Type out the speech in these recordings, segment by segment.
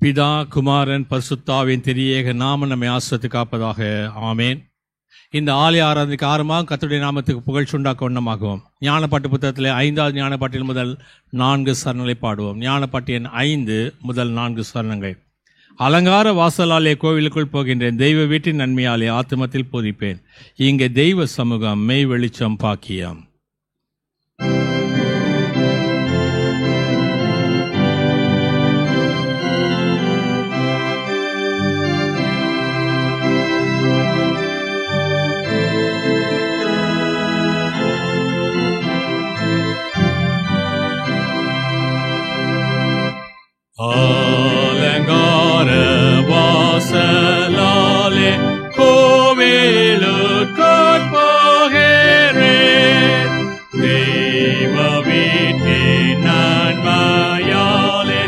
பிதா, குமாரன், பரிசுத்தாவின் திரியேக நாமம் நம்மை ஆசிரித்து காப்பதாக. ஆமேன். இந்த ஆலய ஆராதனைக்கு ஆரம்பமாக கர்த்தருடைய நாமத்துக்கு புகழ்ச்சி உண்டாக்க வண்ணமாகவும் ஞானப்பாட்டு புத்தகத்திலே 5வது ஞானப்பாட்டில் முதல் 4 சரணங்களை பாடுவோம். ஞானப்பாட்டு எண் 5 முதல் 4 சரணங்கள். அலங்கார வாசலாலே கோவிலுக்குள் போகின்றேன், தெய்வ வீட்டின் நன்மையாலே ஆத்துமத்தில் பூரிப்பேன், இங்கே தெய்வ சமூகம் மெய் வெளிச்சம் பாக்கியம். அலங்கார வாசலாலே கோவிலுக்குள் போகிறேன், தெய்வ வீட்டின் நன்மையாலே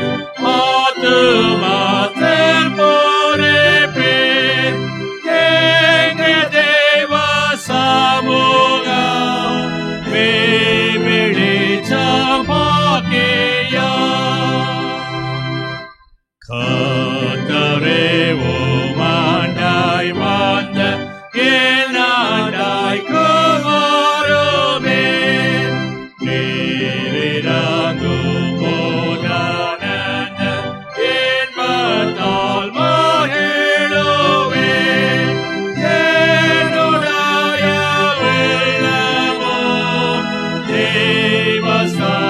ஆத்துமத்தில் பூரிப்பேன், எங்கே தெய்வ சமூகம் மெய் வெளிச்சம் பாக்கியம். கர்த்தரே உம்மாண்டாய் வந்த என்னாண்டாய் குமாரமே, நீரிறங்கும் போதானந்த இன்பத்தால் மகிழுவேன், என்னுடைய உள்ளமும் தெய்வஸ்தலமாகவும்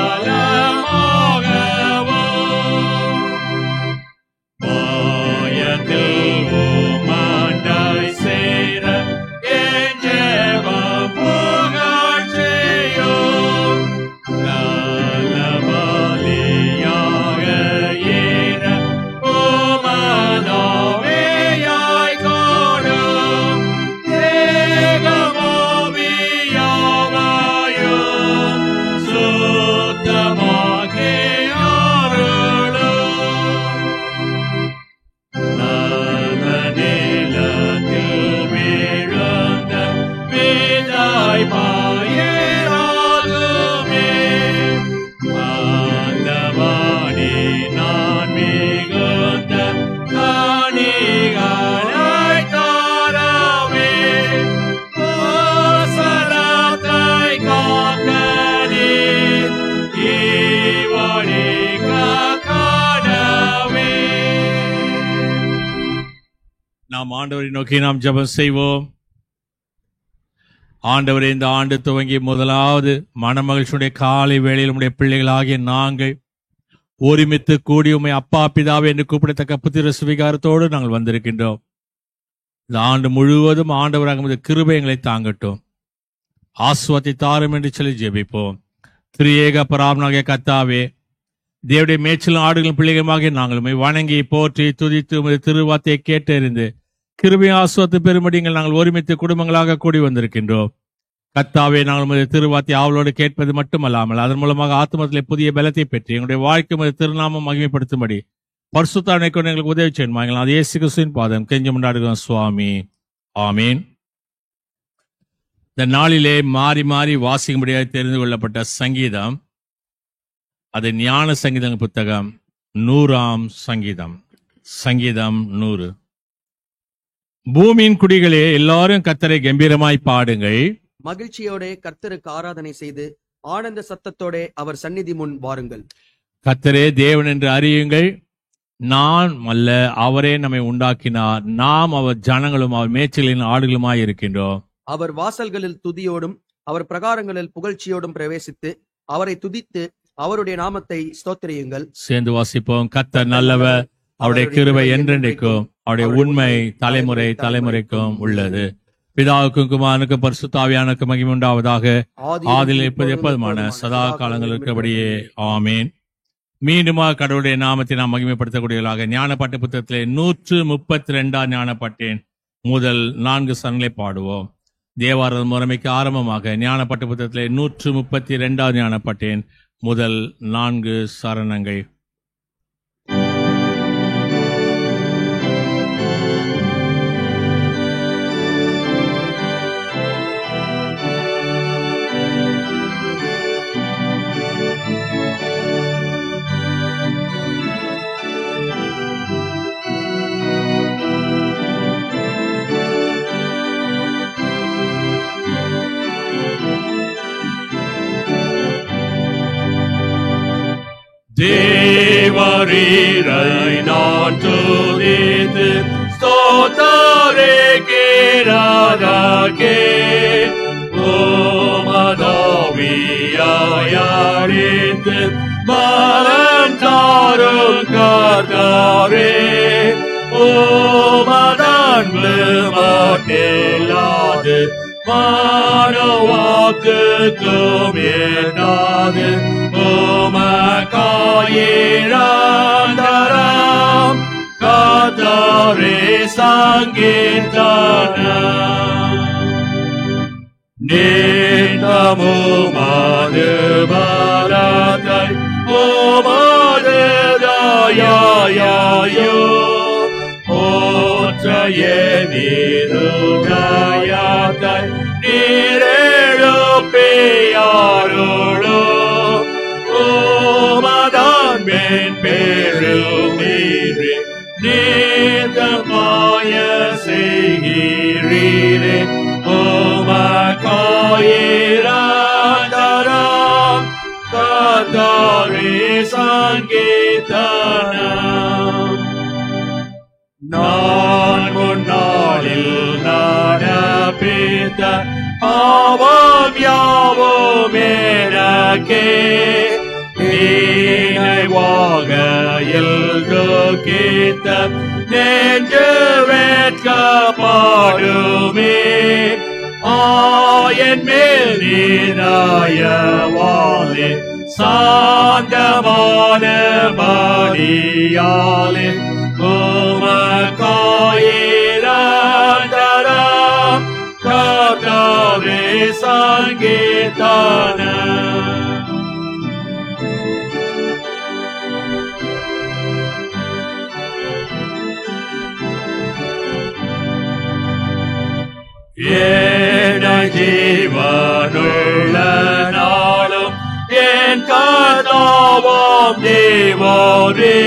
நாம் ஆண்டவரை நோக்கி நாம் ஜெபம் செய்வோம். ஆண்டவரே, இந்த ஆண்டு துவங்கி முதலாவது மனமகிழ்ச்சியுடைய காலை வேளையில் உடைய பிள்ளைகளாகிய நாங்கள் ஒருமித்து கூடி உம்மை அப்பா பிதாவே என்று கூப்பிடத்தக்க புத்திர சுவிகாரத்தோடு நாங்கள் வந்திருக்கின்றோம். இந்த ஆண்டு முழுவதும் ஆண்டவராக கிருபை எங்களை தாங்கட்டும், ஆசுவாத்தை தாரும் என்று சொல்லி ஜெபிப்போம். திரியேக பராமனாகிய கர்த்தாவே, தேவனுடைய மேய்ச்சலும் ஆடுகளும் பிள்ளைகளுமாகிய நாங்கள் உம்மை வணங்கி போற்றி துதித்து உமது திருவார்த்தையை கேட்டறிந்து கிருபை ஆசுவாத்து பெருமடிங்கள் நாங்கள் ஒருமித்து குடும்பங்களாக கூடி வந்திருக்கின்றோம். கர்த்தாவே, நாங்கள் உமது திருவார்த்தை ஆவலோடு கேட்பது மட்டுமல்லாமல் அதன் மூலமாக ஆத்துமத்திலே புதிய பலத்தை பெற்று எங்களுடைய வாழ்க்கை உமது திருநாமம் மகிமைப்படுத்தும்படி பரிசுத்தாவினை கொண்டு எங்களுக்கு உதவி செய்யுங்கள். அது இயேசு கிறிஸ்துவின் பாதம் கெஞ்சி கொண்டாடுகிறோம் சுவாமி. ஆமீன். இந்த நாளிலே மாறி மாறி வாசிக்கும்படியாக தெரிந்து கொள்ளப்பட்ட சங்கீதம், அது ஞான சங்கீதம் புத்தகம் 100ஆம் சங்கீதம். சங்கீதம் 100. பூமியின் குடிகளே, எல்லாரும் கர்த்தரை கம்பீரமாய் பாடுங்கள், மகிழ்ச்சியோட கர்த்தருக்கு ஆராதனை செய்து ஆனந்த சத்தத்தோட அவர் சந்நிதி முன் வாருங்கள். கர்த்தரே தேவன் என்று அறியுங்கள், நான் அல்ல, அவரே நம்மை உண்டாக்கினார், நாம் அவர் ஜனங்களும் அவர் மேய்ச்சலின் ஆடுகளுமாய் இருக்கின்றோம். அவர் வாசல்களில் துதியோடும் அவர் பிரகாரங்களில் புகழ்ச்சியோடும் பிரவேசித்து அவரை துதித்து அவருடைய நாமத்தை ஸ்தோத்திரியுங்கள். சேர்ந்து வாசிப்போம். கர்த்தர் நல்லவர், அவருடைய கிருபை என்றென்றைக்கும், அவருடைய உண்மை தலைமுறை தலைமுறைக்கும் உள்ளது. பிதாவுக்கும் குமாரனுக்கும் பரிசுத்தாவியானுக்கும் மகிமை உண்டாவதாக, ஆதியில் எப்போதுமான சதா காலங்கள் இருக்கிறபடியே. ஆமீன். மீண்டுமாக கடவுளுடைய நாமத்தை நாம் மகிமைப்படுத்தக்கூடியவர்களாக ஞானப்பாட்டு புத்தகத்திலே 132ஆம் ஞானப்பாட்டின் முதல் 4 சரணங்களை பாடுவோம். தேவாரத முறைமைக்கு ஆரம்பமாக ஞானப்பாட்டு புத்தகத்திலே 132ஆம் ஞானப்பாட்டின் முதல் 4 சரணங்கள். தேவரீரை நான் துதித்து ஸ்தோத்தரிக்கிறதற்கே உமதாவியாயறிந்து பலம் தாரும் கர்த்தரே, உமதன்பு மாட்டில்லாது மனவாக்குக்கும் எட்டாது உமக்காயிராந்தரம் கர்த்தரே சங்கீதனம். நித்தமுமது பலத்தை உமது தயையோ போற்றையே நீருதயத்தை நீரெழுப்பியாருளோ உமதன்பின் பேரில் நீரே நீர்தமாய செய்கிறீரே, உமக்காயிராந்தரம் கர்த்தரே சங்கீதனம். நான் முன்னாளில் நடப்பித்த பாவம் யாவும் எனக்கே நினைவாக எழுதுகித்த நெஞ்சு வெட்கப்படுமே, ஆயன் மேல் நீராயவாலே சாந்தமான மடியாலே உமக்காயிராந்தரம் கர்த்தரே சங்கீதனம். என் ஜீவனுள்ள நாளும் என் கர்த்தாவாம் தேவரே,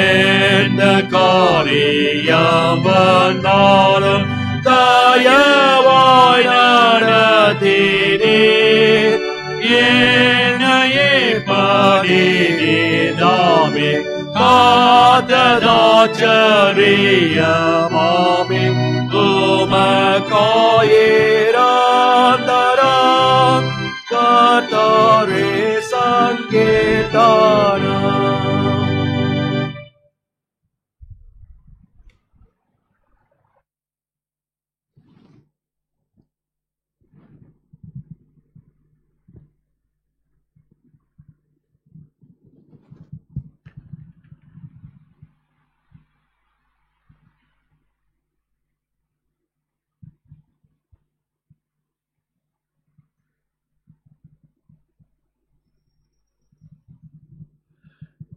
எந்த காரியம் வந்தாலும் தயவாய் நடத்தினீர், என்னையே படிதாமே காத்ததாச்சரியமாமே, உமக்காயிராந்தரம் கர்த்தரே சங்கீதனம்.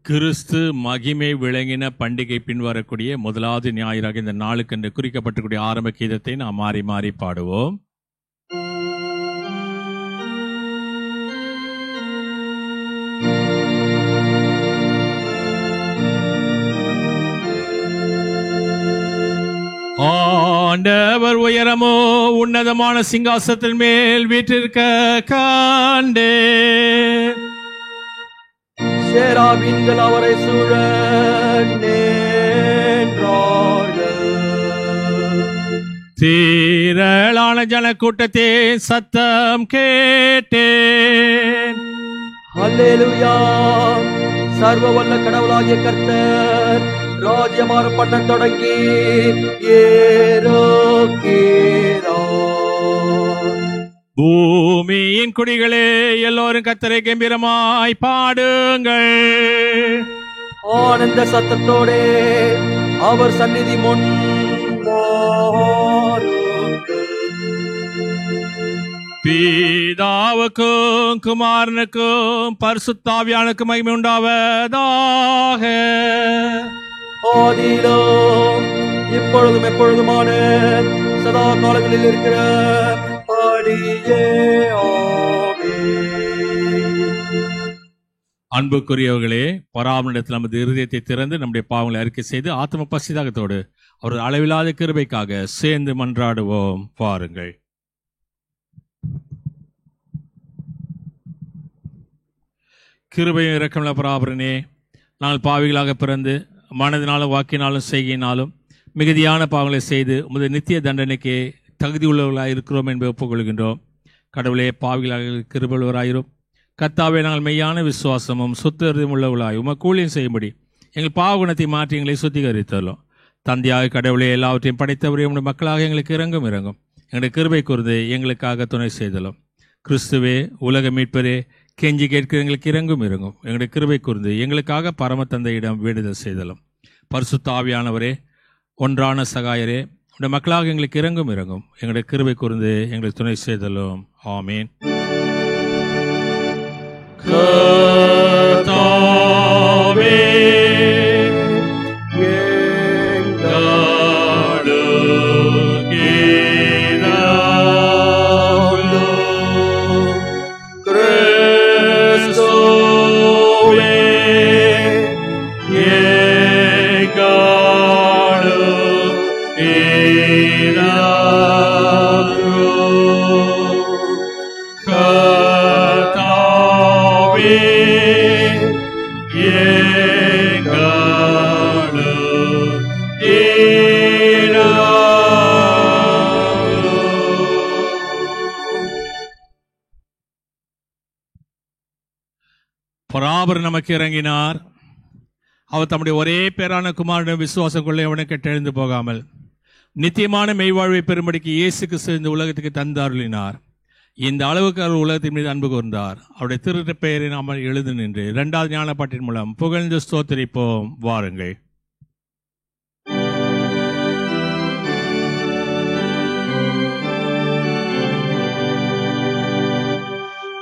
கிறிஸ்து மகிமை விளங்கின பண்டிகை பின்வரக்கூடிய முதலாவது ஞாயிறாக இந்த நாளுக்கென்று குறிக்கப்பட்டக்கூடிய ஆரம்ப கீதத்தை நாம் மாறி மாறி பாடுவோம். ஆண்டவர் உயரமோ உன்னதமான சிங்காசனத்தின் மேல் வீற்றிருக்க காண்டே, சேராபீன்கள் அவரை சூழ திரளான ஜனக்கூட்டத்தே சத்தம் கேட்டேன். அல்லேலூயா. சர்வ வல்ல கடவுளாகிய கர்த்தர் ராஜ்யமாறு பண்ண தொடங்கி பூமியின் குடிகளே எல்லோரும் கர்த்தரை கம்பீரமாய் பாடுங்கள். ஆனந்த சத்தத்தோடே அவர் சந்நிதி முன் பிதாவுக்கும் குமாரனுக்கும் பரிசுத்தாவியானுக்கும் மகிமை உண்டாவதாக. ஆதியிலும் இப்பொழுதும் எப்பொழுதுமான சதா காலங்களில் இருக்கிற ஆடியே அன்புக்குரியவர்களே, பராமரிடத்தில் நமது இருதயத்தை திறந்து நம்முடைய பாவங்களை அறிக்கை செய்து ஆத்ம பசிதாகத்தோடு அவர் அளவில்லாத கிருபைக்காக சேர்ந்து மன்றாடுவோம். பாருங்கள். கிருபையும் இரக்கமுள்ள பராபரனே, நாங்கள் பாவிகளாக பிறந்து மனதினாலும் வாக்கினாலும் செய்கையினாலும் மிகுதியான பாவங்களை செய்து உமது நித்திய தண்டனைக்கு தகுதி உள்ளவர்களாக இருக்கிறோம் என்பதை ஒப்புக்கொள்கின்றோம். கடவுளே, பாவிகளாக கிருபையுள்ளவராயிரும். கர்த்தாவே, நாங்கள் மெய்யான விசுவாசமும் சுத்தம் உள்ளவர்களாய் உமக்கு ஊழியம் செய்யும்படி எங்கள் பாவ குணத்தை மாற்றி எங்களை சுத்திகரித்தோம். தந்தையாக கடவுளே, எல்லாவற்றையும் படைத்தவரே, உங்களுடைய மக்களாக எங்களுக்கு இறங்கும் எங்களுடைய கிருபை கூர்ந்து எங்களுக்காக துணை செய்தலும். கிறிஸ்துவே, உலக மீட்பரே, கெஞ்சி கேட்க எங்களுக்கு இறங்கும் எங்களுடைய கிருபை கூர்ந்து எங்களுக்காக பரம தந்தையிடம் வேண்டுதல் செய்தலும். பரிசுத்த ஆவியானவரே, ஒன்றான சகாயரே, உடைய மக்களாக எங்களுக்கு இறங்கும் எங்களுடைய கிருபை கூர்ந்து எங்களுக்கு துணை செய்தலும். ஆமீன். பராபர் நமக்கு இறங்கினார். அவர் தம்முடைய ஒரே பேரான குமாரனுடைய விசுவாசம் கொள்ள எவனும் கெட்டெழுந்து போகாமல் நித்தியமான மெய்வாழ்வை பெறும்படிக்கு இயேசு கிறிஸ்து இந்த உலகத்துக்கு தந்தாருளினார். இந்த அளவுக்கு அவர் உலகத்தின் மீது அன்பு கூர்ந்தார். அவருடைய திரு பெயரை நாம் எழுந்து நின்று 2வது ஞானப்பாட்டின் மூலம் புகழ்ந்து ஸ்தோத்திரிப்போம். வாருங்கள்.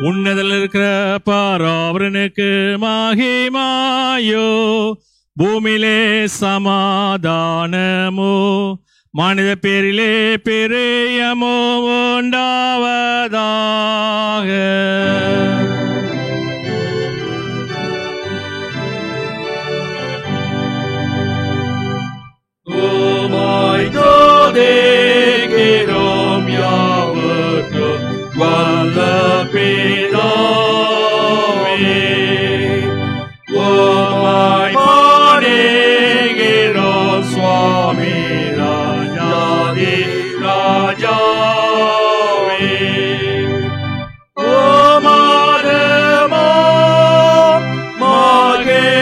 உன்னதில் இருக்கிற பராபரனுக்கு மகிமாயோ, பூமியிலே சமாதானமோ, மனித பேரிலே பிரியமோ உண்டாவதாக. வல்ல பிதாவே, உம்மை பணிகிறோம் சுவாமி ராஜாதி ராஜாவே. உமது மகிமைக்காக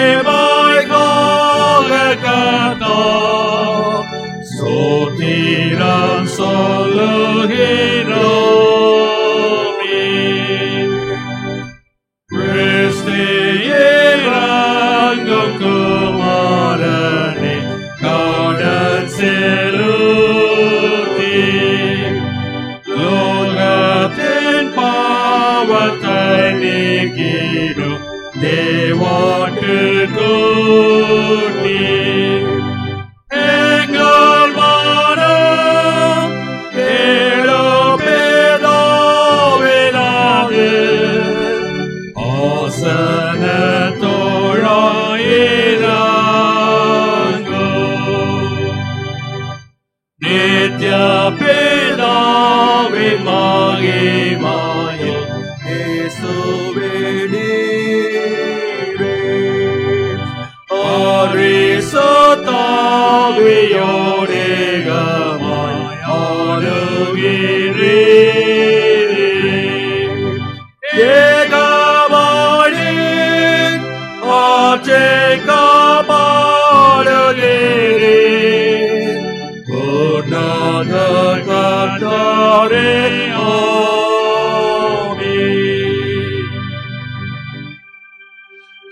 கர்த்தாவே, ஸ்தோத்திரம் சொல்லுகிறோம். குமாரனே, காடன் செலுத்தி லோகத்தின் பாவத்தை நீக்கிடும் தேவாட்டு கூட்டி எங்கள் மனம் கேளும் பிதாவினாது ஆசன நித்ய பிதாவின் மகிமையில் இயேசுவே நீரே பரிசுத்தாவியோடே கமாய் ஆளுகிறீரே. ஏகவாயின் ஆட்சியை காப்பாடுகிறீரே. கர்த்தாரே,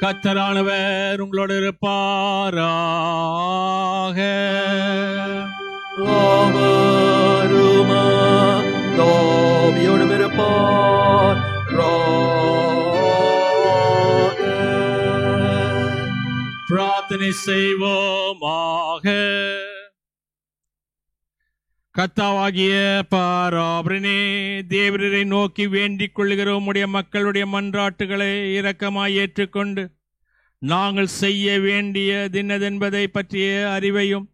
கர்த்தரானவர் உங்களோடு இருப்பாராக. தாவியோடும் இருப்பாராக. பிரார்த்தனை செய்வோமாக. கர்த்தாவாகிய பராபரனே, தேவரை நோக்கி வேண்டிக் கொள்ளுகிற உம்முடைய மக்களுடைய மன்றாட்டுகளை இரக்கமாய் ஏற்றுக்கொண்டு நாங்கள் செய்ய வேண்டிய தினதென்பதை பற்றிய அறிவையும்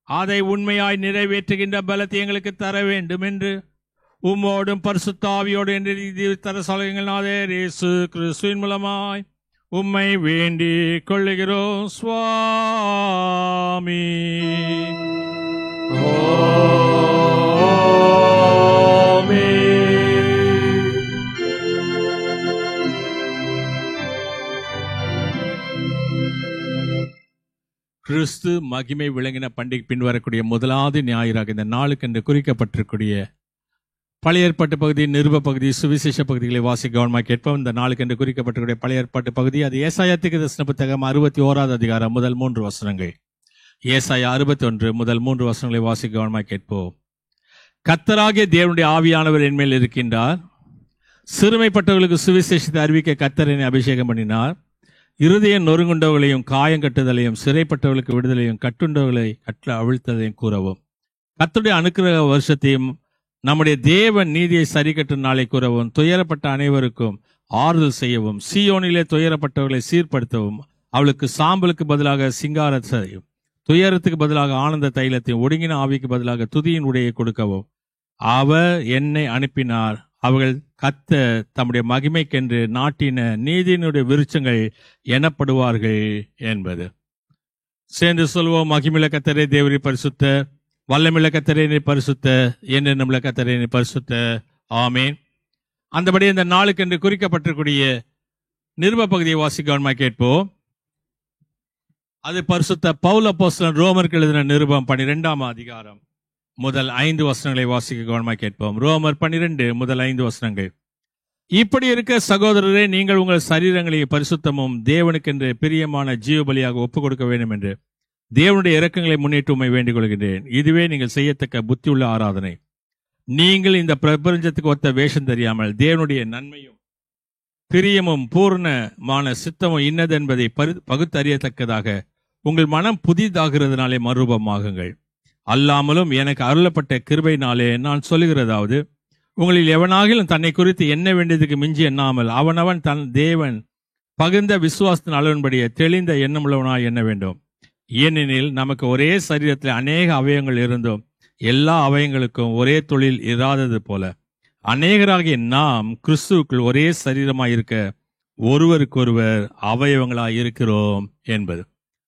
அதை உண்மையாய் நிறைவேற்றுகின்ற பலத்தை எங்களுக்கு தர வேண்டும் என்று உம்மோடும் பரிசுத்த ஆவியோடு என்று தர சொல்லுங்கள். இயேசு கிறிஸ்துவின் மூலமாய் உம்மை வேண்டிக் கொள்ளுகிறோம் சுவாமி. கிறிஸ்து மகிமை விளங்கின பண்டிகை பின்வரக்கூடிய முதலாவது ஞாயிறாக இந்த நாளுக்கு என்று குறிக்கப்பட்டிருக்கூடிய பழைய ஏற்பாட்டு பகுதி, நிருப பகுதி, சுவிசேஷ பகுதிகளை வாசிக்க கவனமாக கேட்போம். இந்த நாளுக்கு என்று குறிக்கப்பட்டிருக்கூடிய பழைய ஏற்பாட்டு பகுதி அது ஏசாயா தீர்க்கதரிசன புத்தகம் 61வது அதிகாரம் முதல் 3 வசனங்கள். ஏசாயா 61 முதல் 3 வசனங்களை வாசிக்க கவனமாக கேட்போம். கர்த்தராகிய தேவனுடைய ஆவியானவர் என்மேல் இருக்கின்றார். சிறுமைப்பட்டவர்களுக்கு சுவிசேஷத்தை அறிவிக்க கர்த்தர் என்னை அபிஷேகம் பண்ணினார். இருதயம் நொறுங்குண்டவர்களையும் காயங்கட்டுதலையும் சிறைப்பட்டவர்களுக்கு விடுதலையும் கட்டுண்டவர்களை கற்ற அவிழ்த்ததையும் கூறவும், கர்த்தருடைய அனுக்கிரக வருஷத்தையும் நம்முடைய தேவன் நீதியை சரி கட்டும் நாளை கூறவும், துயரப்பட்ட அனைவருக்கும் ஆறுதல் செய்யவும், சீயோனிலே துயரப்பட்டவர்களை சீர்படுத்தவும், அவளுக்கு சாம்பலுக்கு பதிலாக சிங்காரத்தையும் துயரத்துக்கு பதிலாக ஆனந்த தைலத்தையும் ஒடுங்கின ஆவிக்கு பதிலாக துதியின் உடையை கொடுக்கவும் அவர் என்னை அனுப்பினார். அவர்கள் கத்த தம்முடைய மகிமைக்கென்று நாட்டின நீதியினுடைய விருட்சங்கள் எனப்படுவார்கள் என்பது. சேர்ந்து சொல்வோம். மகிமில கத்தரே தேவரி பரிசுத்த, வல்லமில்ல கத்தரே பரிசுத்த, என்று நம்மள கத்தரே பரிசுத்த. ஆமேன். அந்தபடி இந்த நாளுக்கு என்று குறிக்கப்பட்டிருக்கூடிய நிருப பகுதியை வாசிக்க கவனமாக கேட்போம். அது பரிசுத்த பவுல் அப்போஸ்தலன் ரோமருக்கு எழுதின நிருபம் 12ஆம் அதிகாரம் முதல் 5 வசனங்களை வாசிக்க கவனமாக கேட்போம். ரோமர் 12 முதல் 5 வசனங்கள். இப்படி இருக்க சகோதரரே, நீங்கள் உங்கள் சரீரங்களை பரிசுத்தமும் தேவனுக்கென்று பிரியமான ஜீவபலியாக ஒப்புக் கொடுக்க வேண்டும் என்று தேவனுடைய இரக்கங்களை முன்னிட்டு உம்மை வேண்டிக் கொள்கின்றேன். இதுவே நீங்கள் செய்யத்தக்க புத்தியுள்ள ஆராதனை. நீங்கள் இந்த பிரபஞ்சத்துக்கு ஒத்த வேஷம் தெரியாமல் தேவனுடைய நன்மையும் பிரியமும் பூர்ணமான சித்தமும் இன்னதென்பதை பகுத்தறியத்தக்கதாக உங்கள் மனம் புதிதாகிறதுனாலே மறுரூபமாகுங்கள். அல்லாமலும் எனக்கு அருளப்பட்ட கிருபையினாலே நான் சொல்லுகிறதாவது, உங்களில் எவனாகிலும் தன்னை குறித்து எண்ண வேண்டியதுக்கு மிஞ்சி எண்ணாமல் அவனவன் தன் தேவன் பகிர்ந்த விசுவாசத்தின் அளவின்படியே தெளிந்த எண்ணமுள்ளவனாய் எண்ண வேண்டும். ஏனெனில் நமக்கு ஒரே சரீரத்தில் அநேக அவயங்கள் இருந்தும் எல்லா அவயங்களுக்கும் ஒரே தொழில் இராதது போல அநேகராகிய நாம் கிறிஸ்துவுக்குள் ஒரே சரீரமாயிருக்க ஒருவருக்கொருவர் அவயவங்களாய் இருக்கிறோம் என்பது.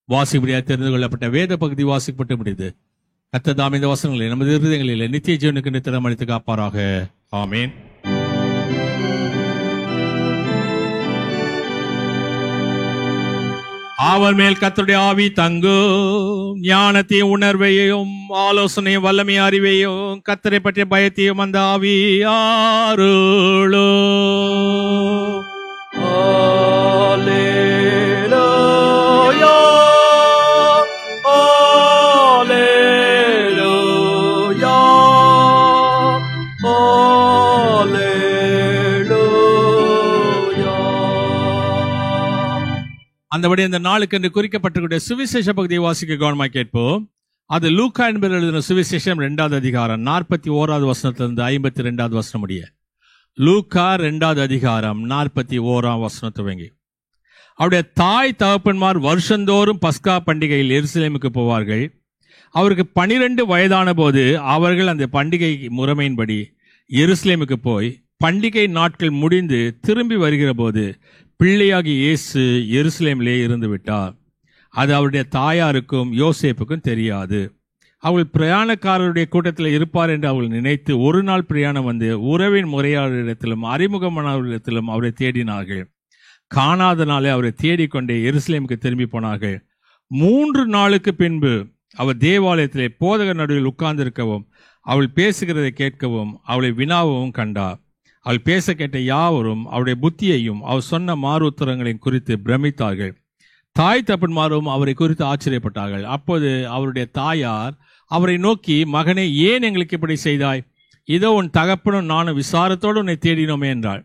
வாசிப்படியாக தெரிந்து கொள்ளப்பட்ட வேத பகுதி வாசிக்கப்பட்டு முடியுது. கர்த்தர் தாம் இந்த வசனங்களை நமது இருதயங்களில் நித்திய ஜீவனுக்கு திறம் அளித்து காப்பாராக. ஆமேன். அவர் மேல் கர்த்தருடைய ஆவி தங்கும். ஞானத்தையும் உணர்வையும் ஆலோசனையும் வல்லமை அறிவையும் கர்த்தரை பற்றிய பயத்தையும் அந்த ஆவி ஆருளோ. அந்தபடி இந்த நாளுக்கு என்று குறிக்கப்பட்டிருக்கிற சுவிசேஷ பகுதியை வாசிக்க கவனமாக கேட்போம். அது லூக்கா என்பவர் எழுதின சுவிசேஷம் 2வது அதிகாரம் 41வது வசனத்திலிருந்து 52வது வசனம் முடிய. லூக்கா 2வது அதிகாரம் 41ஆம் வசனம் துவங்கி. அவருடைய தாய் தகப்பன்மார் வருஷந்தோறும் பஸ்கா பண்டிகையில் எருசலேமுக்கு போவார்கள். அவருக்கு 12 வயதான போது அவர்கள் அந்த பண்டிகை முறைமையின்படி எருசலேமுக்கு போய் பண்டிகை நாட்கள் முடிந்து திரும்பி வருகிற போது பிள்ளையாகி இயேசு எருசலேமிலே இருந்து விட்டார். அது அவருடைய தாயாருக்கும் யோசேப்புக்கும் தெரியாது. அவள் பிரயாணக்காரருடைய கூட்டத்தில் இருப்பார் என்று அவள் நினைத்து ஒரு நாள் பிரயாணம் வந்து உறவின் முறையாளரிடத்திலும் அறிமுகமானவரிடத்திலும் அவரை தேடினார்கள். காணாதனாலே அவரை தேடிக்கொண்டே எருசலேமுக்கு திரும்பி போனார்கள். 3 நாளுக்கு பின்பு அவர் தேவாலயத்திலே போதகர் நடுவில் உட்கார்ந்திருக்கவும் அவள் பேசுகிறதை கேட்கவும் அவளை வினாவும் கண்டார். அவள் பேச கேட்ட யாவரும் அவருடைய புத்தியையும் அவர் சொன்ன மாறு உத்தரங்களையும் குறித்து பிரமித்தார்கள். தாய் தப்பன்மாரும் அவரை குறித்து ஆச்சரியப்பட்டார்கள். அப்போது அவருடைய தாயார் அவரை நோக்கி, மகனே, ஏன் எங்களுக்கு இப்படி செய்தாய்? இதோ உன் தகப்பனும் நானும் விசாரத்தோடு உன்னை தேடினோமே என்றாள்.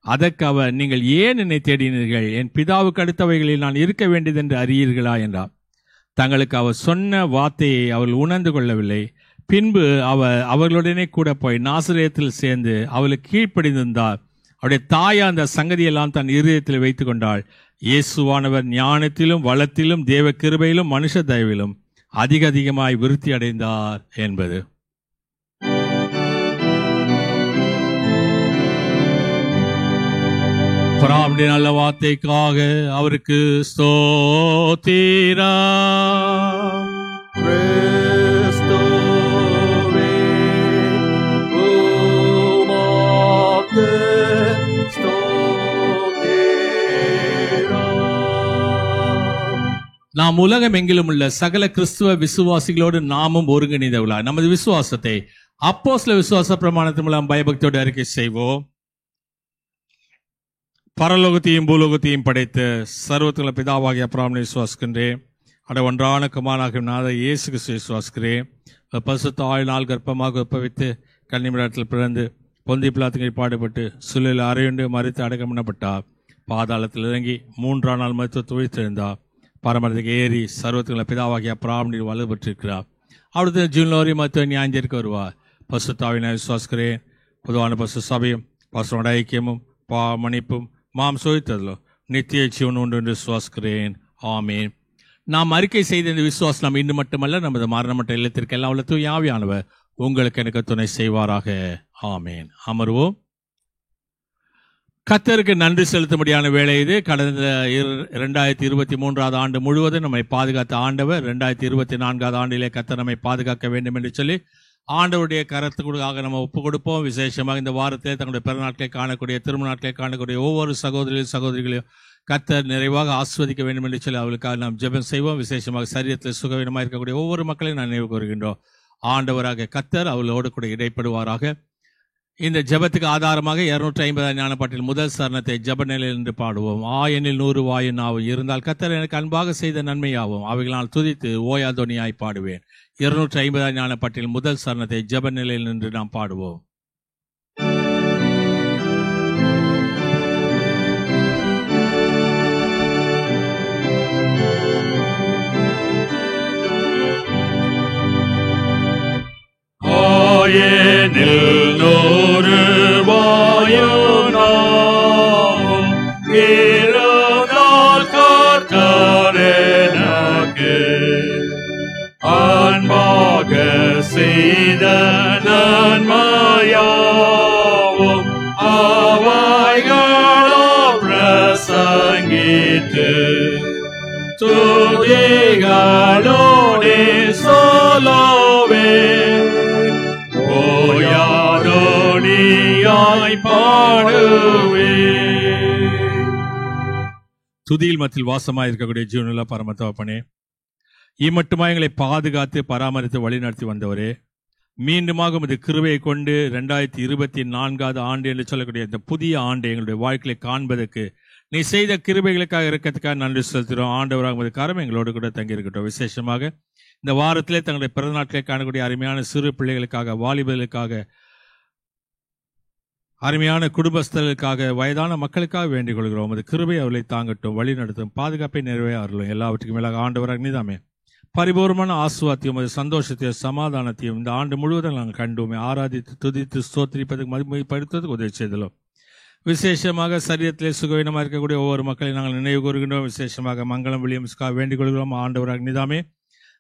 அதற்கு அவர், நீங்கள் ஏன் என்னை தேடினீர்கள்? என் பிதாவுக்கு அடுத்தவைகளில் நான் இருக்க வேண்டியது என்று அறியீர்களா என்றார். தங்களுக்கு அவர் சொன்ன வார்த்தையை அவர்கள் உணர்ந்து கொள்ளவில்லை. பின்பு அவர் அவர்களுடனே கூட போய் நாசரேத்தில் சேர்ந்து அவளுக்கு கீழ்ப்படிந்திருந்தார். அவருடைய தாய் அந்த சங்கதியெல்லாம் தன் இருதயத்தில் வைத்துக் கொண்டாள். இயேசுவானவர் ஞானத்திலும் வளத்திலும் தேவ கிருபையிலும் மனுஷ தயவிலும் அதிகமாய் விருத்தி அடைந்தார் என்பது. பராமுடைய நல்ல வார்த்தைக்காக அவருக்கு ஸ்தோத்திரம். கிறிஸ்துவே உமக்கு ஸ்தோத்திரம். நாம் உலகம் எங்கிலும் உள்ள சகல கிறிஸ்துவ விசுவாசிகளோடு நாமும் ஒருங்கிணைந்தவர்களாய் நமது விசுவாசத்தை அப்போஸ்தல விசுவாச பிரமாணத்தின் மூலம் பயபக்தியோடு அறிக்கை செய்வோம். பரலோகத்தையும் பூலோகத்தையும் படைத்த சர்வத்துள்ள பிதாவாகிய அபிரகாமை விசுவாசிக்கின்றேன். அட ஒன்றான குமாரனாகிய நாதர் இயேசு கிறிஸ்துவை விசுவாசிக்கிறேன். பரிசுத்த ஆயுள் கர்ப்பமாக உற்பவித்து கன்னிமரிடத்தில் பிறந்து பொந்தி பிலாத்துக்கு பாடுபட்டு சிலுவையில் அறையுண்டு மறித்து அடக்கம் பண்ணப்பட்டார். பாதாளத்தில் இறங்கி 3ஆம் நாள் மருத்துவத்தை உயிர்த்தெழுந்தார். பரமரத்துக்கு ஏறி சர்வத்துள்ள பிதாவாகிய அபிரகாமை வலு பெற்றிருக்கிறார். அவருடைய ஜூன்லோரி மருத்துவ நியாயத்திற்கு வருவார். பரிசுத்த ஆவியை விசுவாசிக்கிறேன். பொதுவான பரிசுத்த சபையும் பரிசுத்த ஐக்கியமும் மன்னிப்பும் மாம் சோதித்ததிலோ நித்திய ஜீவன் உண்டு என்று விசுவாசிக்கிறேன். ஆமேன். நாம் அறிக்கை செய்த இந்த விசுவாசம் நாம் இன்று மட்டுமல்ல, நமது மரணமற்ற இல்லத்திற்கு எல்லாம் உள்ள தூய ஆவியானவர் உங்களுக்கு எனக்கு துணை செய்வாராக. ஆமேன். அமர்வோம். கர்த்தருக்கு நன்றி செலுத்தும்படியான வேலை இது. கடந்த 2023 ஆண்டு முழுவதும் நம்மை பாதுகாத்த ஆண்டவர் 2024 ஆண்டிலே கர்த்தர் நம்மை பாதுகாக்க வேண்டும் என்று சொல்லி ஆண்டவருடைய கருத்துக்காக நம்ம ஒப்பு கொடுப்போம். விசேஷமாக இந்த வாரத்திலே தங்களுடைய பிறநாட்களை காணக்கூடிய, திருமண நாட்களை காணக்கூடிய ஒவ்வொரு சகோதரிகளையும் கர்த்தர் நிறைவாக ஆஸ்வதிக்க வேண்டும் என்று சொல்லி அவளுக்காக நாம் ஜெபம் செய்வோம். விசேஷமாக சரீரத்தில் சுகவீனமாக இருக்கக்கூடிய ஒவ்வொரு மக்களையும் நான் நினைவு கூறுகின்றோம். ஆண்டவராக கர்த்தர் அவளோடு கூட இடைப்படுவாராக. இந்த ஜெபத்துக்கு ஆதாரமாக 250 ஞானப்பாட்டில் முதல் சரணத்தை ஜெப நிலையில் என்று பாடுவோம். ஆயனில் 100 வாயின் ஆகும் இருந்தால் கர்த்தர் எனக்கு அன்பாக செய்த நன்மையாகும், அவைகளால் துதித்து ஓயாதொனியாய் பாடுவேன். 250 ஞானப்பாட்டில் முதல் சரணத்தை ஜெப நிலையில் நின்று நாம் பாடுவோம். ஆயனில் 100 வாயினாகும் இருந்தால் கர்த்தர் எனக்கு அன்பாக செய்த நன்மையாவும் அவைகளோ பிரசங்கித்து துதிகளோடே சொல்லுவே ஓயாதொனியாய் பாடுவே. துதியில் மத்தியில் வாசமாக இருக்கக்கூடிய ஜீவனுள்ள பரமத்தகப்பனே, இம்மட்டுமா எங்களை பாதுகாத்து பராமரித்து வழிநடத்தி வந்தவரே, மீண்டுமாக உமது கிருபையை கொண்டு 2024 ஆண்டு என்று சொல்லக்கூடிய இந்த புதிய ஆண்டு எங்களுடைய வாழ்க்கையை காண்பதற்கு நீ செய்த கிருபைகளுக்காக இருக்கத்துக்காக நன்றி செலுத்துகிறோம். ஆண்டவராக உமது கரம் எங்களோடு கூட தங்கியிருக்கட்டும். விசேஷமாக இந்த வாரத்திலே தங்களுடைய பிறந்த நாட்களை காணக்கூடிய அருமையான சிறு பிள்ளைகளுக்காக, வாலிபர்களுக்காக, அருமையான குடும்பஸ்தர்களுக்காக, வயதான மக்களுக்காக வேண்டிக் கொள்கிறோம். அது கிருபை அவர்களை தாங்கட்டும், வழி நடத்தும், பாதுகாப்பை நிறைவேறலும். எல்லாவற்றுக்கும் மேலாக ஆண்டவராக நீதாமே பரிபூர்ணமான ஆசுவாத்தியம், அது சந்தோஷத்தையும் சமாதானத்தையும் இந்த ஆண்டு முழுவதும் நாங்கள் கண்டோமே. ஆராதித்து துதித்து ஸ்தோத்திரிப்பதற்கு மதிமைப்படுத்துவதற்கு உதவி செய்தலும். விசேஷமாக சரீரத்திலே சுகவீனமாக இருக்கக்கூடிய ஒவ்வொரு மக்களையும் நாங்கள் நினைவு கூறுகின்றோம். விசேஷமாக மங்களம் வில்லியம்ஸ்க்காக வேண்டிக் கொள்கிறோம். ஆண்டவராக நீதாமே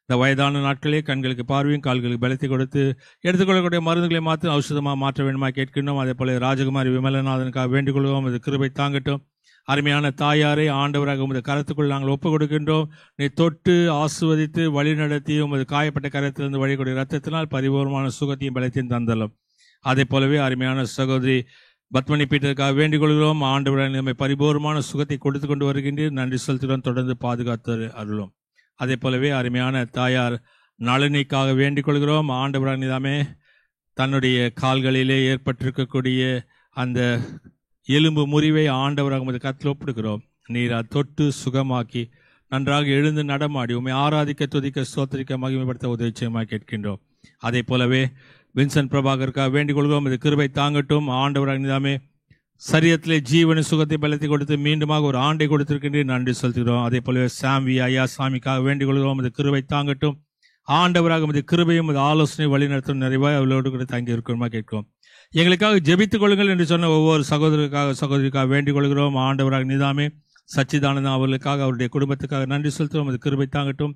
இந்த வயதான நாட்களே கண்களுக்கு பார்வையும் கால்களுக்கு பலத்தை கொடுத்து எடுத்துக்கொள்ளக்கூடிய மருந்துகளை மாற்ற ஔஷதமாக மாற்ற வேண்டுமா கேட்கின்றோம். அதே போல ராஜகுமாரி விமலநாதனுக்காக வேண்டிக் கொள்வோம். அது கிருபை தாங்கட்டும். அருமையான தாயாரை ஆண்டவராக உமது கரத்துக்குள் நாங்கள் ஒப்புக் கொடுக்கின்றோம். நீ தொட்டு ஆசுவதித்து வழி நடத்தி உமது காயப்பட்ட கரத்திலிருந்து வழிக்கூடிய ரத்தத்தினால் பரிபூர்ணமான சுகத்தையும் பலத்தையும் தந்தலும். அதே போலவே அருமையான சகோதரி பத்மனி பீட்டருக்காக வேண்டிக் கொள்கிறோம். ஆண்டவராக நம்மை பரிபூர்ணமான சுகத்தை கொடுத்து கொண்டு வருகின்றீர், நன்றி செலுத்துடன் தொடர்ந்து பாதுகாத்து அருளும். அதே போலவே அருமையான தாயார் நளினிக்காக வேண்டிக் கொள்கிறோம். ஆண்டவராக நீதாமே தன்னுடைய கால்களிலே ஏற்பட்டிருக்கக்கூடிய அந்த எலும்பு முறிவை ஆண்டவராக உமது கரத்தில் ஒப்பிடுகிறோம். நீர் தொட்டு சுகமாக்கி நன்றாக எழுந்து நடமாடி உம்மை ஆராதிக்க துதிக்க ஸ்தோத்திரிக்க மகிமைப்படுத்த உதவி செய்யுமாய் கேட்கின்றோம். அதே போலவே வின்சென்ட் பிரபாகருக்காக வேண்டிக் கொள்கிறோம். இது கிருபை தாங்கட்டும். ஆண்டவராக நீதாமே சரீரத்திலே ஜீவன சுகத்தை பலத்தை கொடுத்து மீண்டுமாக ஒரு ஆண்டை கொடுத்திருக்கின்றேன், நன்றி செலுத்துகிறோம். அதே போலவே சாமி ஐயா சாமிக்காக வேண்டிக் கொள்கிறோம். இது கிருபை தாங்கட்டும். ஆண்டவராக இது கிருபையும் இது ஆலோசனை வழிநடத்தும் நிறைவாய் அவளோடு கூட தங்கி இருக்கணுமா கேட்கிறோம். எங்களுக்காக ஜெபித்துக் கொள்ளுங்கள் என்று சொன்ன ஒவ்வொரு சகோதரிக்காக வேண்டிக் கொள்கிறோம். ஆண்டவராக நீதாமே சச்சிதானந்தம் அவர்களுக்காக அவருடைய குடும்பத்துக்காக நன்றி செலுத்துவோம். அது கிருபை தாங்கட்டும்.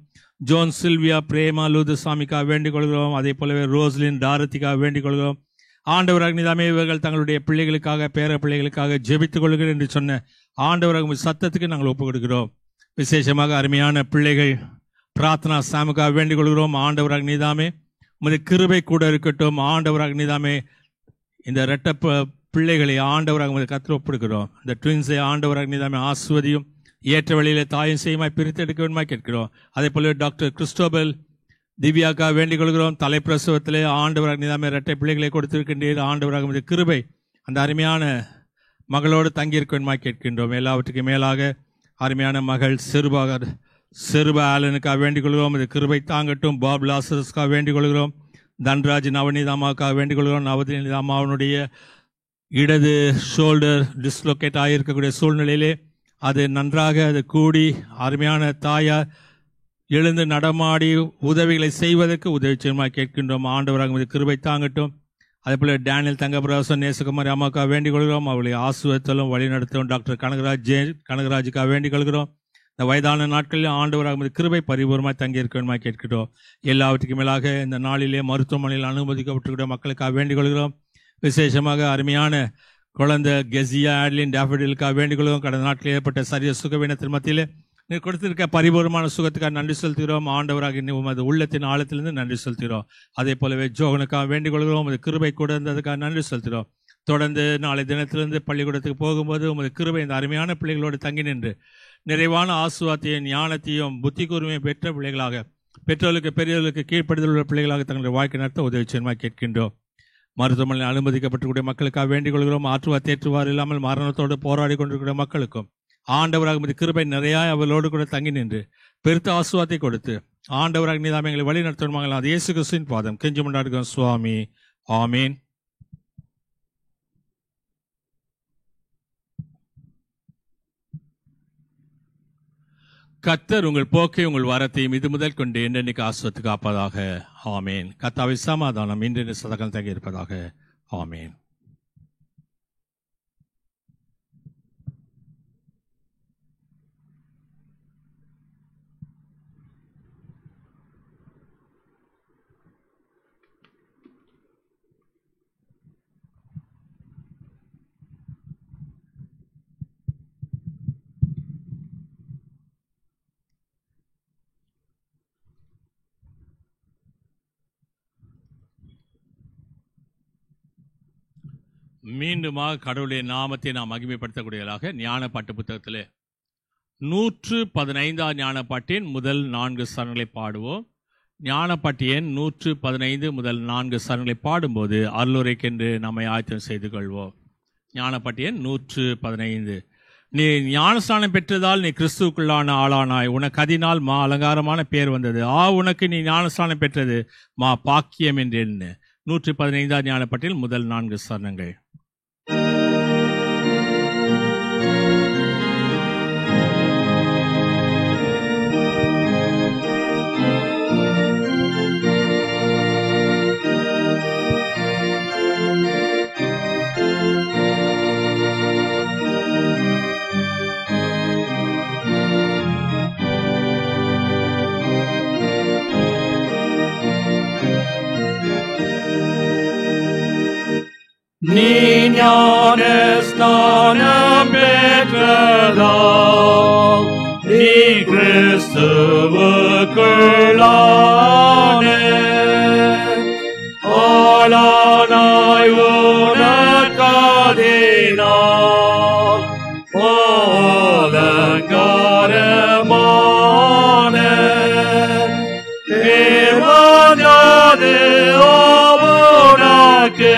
ஜோன் சில்வியா பிரேமா லூது சாமிக்காக வேண்டிக் கொள்கிறோம். அதே போலவே ரோஸ்லின் டாரத்திக்காக வேண்டிக் கொள்கிறோம். ஆண்டவராக நீதாமே இவர்கள் தங்களுடைய பிள்ளைகளுக்காக பேர பிள்ளைகளுக்காக ஜெபித்துக் கொள்ளுங்கள் என்று சொன்ன ஆண்டவராக சத்தத்துக்கு நாங்கள் ஒப்புக் கொடுக்கிறோம். விசேஷமாக அருமையான பிள்ளைகள் பிரார்த்தனா சாமுக்காக வேண்டிக் கொள்கிறோம். ஆண்டவராக நீதாமே உமது கிருபை கூட இருக்கட்டும். ஆண்டவராக நீதாமே இந்த இரட்ட பிள்ளைகளை ஆண்டவராக உமது கர்த்தர் ஒப்புடுகிறோம். இந்த ட்வின்ஸை ஆண்டவராக நீதாமே ஆசுவதியும் ஏற்ற வழியிலே தாயும் செய்யுமாய் பிரித்தெடுக்க வேண்டுமாய் கேட்கிறோம். அதே போல டாக்டர் கிறிஸ்டோபல் திவ்யாக்காக வேண்டிக் கொள்கிறோம். தலைப்பிரசவத்திலே ஆண்டவராக நீதாமே இரட்டை பிள்ளைகளை கொடுத்திருக்கின்றீர். ஆண்டவராக உமது கிருபை அந்த அருமையான மகளோடு தங்கியிருக்க வேண்டுமாய் கேட்கின்றோம். எல்லாவற்றுக்கும் மேலாக அருமையான மகள் சிறுப ஆலனுக்காக வேண்டிக் கொள்கிறோம். இது கிருபை தாங்கட்டும். பாப் லாசரஸ்க்காக வேண்டிக் கொள்கிறோம். தன்ராஜ் நவநீதாமாவுக்காக வேண்டிக் கொள்கிறோம். நவநீதாமாவனுடைய இடது ஷோல்டர் டிஸ்லோகேட் ஆகியிருக்கக்கூடிய சூழ்நிலையிலே அது நன்றாக அது கூடி அருமையான தாயார் எழுந்து நடமாடி உதவிகளை செய்வதற்கு உதவி செய்யுமாய் கேட்கின்றோம். ஆண்டவராக இது கிருபை தாங்கட்டும். அதே போல டேனியல் தங்கபிரகாசன் நேசகுமாரி அம்மாவுக்காக வேண்டிக் கொள்கிறோம். அவளை ஆசுவத்தலும் வழிநடத்தும். டாக்டர் கனகராஜுக்காக வேண்டிக் கொள்கிறோம். இந்த வயதான நாட்களில் ஆண்டவராக கிருபை பரிபூர்ணமாய் தங்கியிருக்க வேண்டுமாய் கேட்கிறோம். எல்லாவற்றுக்கும் மேலாக இந்த நாளிலே மருத்துவமனையில் அனுமதிக்கப்பட்டிருக்கிற மக்களுக்காக வேண்டிக் கொள்கிறோம். விசேஷமாக அருமையான குழந்தை கெசியா ஆட்லின் டேஃபடிலுக்காக வேண்டிக் கொள்கிறோம். கடந்த நாட்களில் ஏற்பட்ட சரிய சுகவீனத்தின் மத்தியில் நீ கொடுத்திருக்க பரிபூர்ணமான சுகத்துக்காக நன்றி செலுத்துகிறோம். ஆண்டவராக உமது உள்ளத்தின் ஆழத்திலிருந்து நன்றி செலுத்துகிறோம். அதே போலவே ஜோகனுக்காக வேண்டிக் கொள்கிறோம். உமது கிருபை கூட இருந்ததுக்காக நன்றி செலுத்துகிறோம். தொடர்ந்து நாளை தினத்திலிருந்து பள்ளிக்கூடத்துக்கு போகும்போது உமது கிருபை இந்த அருமையான பிள்ளைகளோடு தங்கி நின்று நிறைவான ஆசுவாத்தையும் ஞானத்தையும் புத்தி கூர்மையும் பெற்ற பிள்ளைகளாக பெற்றோர்களுக்கு பெரியவர்களுக்கு கீழ்ப்படுதல் உள்ள பிள்ளைகளாக தங்களுடைய வாழ்க்கை நடத்த உதவி செய்யுமாய் கேட்கின்றோம். மருத்துவமனையில் அனுமதிக்கப்பட்டிருக்கிற மக்களுக்காக வேண்டிக் கொள்கிறோம். ஆற்றுவார் தேற்றுவார் இல்லாமல் மரணத்தோடு போராடி கொண்டிருக்கிற மக்களுக்கும் ஆண்டவராக கிருபை நிறைய அவர்களோடு கூட தங்கி நின்று பெருத்த ஆசுவாத்தை கொடுத்து ஆண்டவராக நீதாமே எங்களை வழி நடத்தணுமாங்களா. அது இயேசு கிறிஸ்துவின் பாதம் கெஞ்சி கொண்டாடுகிறோம் சுவாமி. ஆமீன். கர்த்தர் உங்கள் போக்கை உங்கள் வரத்தையும் இது முதல் கொண்டு என்றென்னைக்கு ஆசுவத்து காப்பதாக. ஆமேன். கர்த்தாவின் சமாதானம் இன்று சதகம் தங்கி இருப்பதாக. ஆமேன். மீண்டுமாக கடவுளுடைய நாமத்தை நாம் மகிமைப்படுத்தக்கூடியதாக ஞானப்பாட்டு புத்தகத்திலே 115 ஞானப்பாட்டின் முதல் 4 சரணங்களை பாடுவோம். ஞானப்பாட்டு எண் 115 முதல் 4 சரணங்களை பாடும்போது அருளுரைக்கென்று நம்மை ஆயத்தம் செய்து கொள்வோம். ஞானப்பாட்டு எண் 115. நீ ஞானஸ்நானம் பெற்றதால் நீ கிறிஸ்துவுக்குள்ளான ஆளானாய். உனக்கு அதனால் மா அலங்காரமான பேர் வந்தது. உனக்கு நீ ஞானஸ்நானம் பெற்றது மா பாக்கியம் என்று எண்ணு. 115 ஞானப்பாட்டில் முதல் 4 சரணங்கள். நீ ஞானஸ்நானம் பெற்றதால் நீ கிறிஸ்துவுக்குள்ளான ஆளானாய். உனக்கதினால் அலங்காரமான பேர் வந்தது உனக்கு.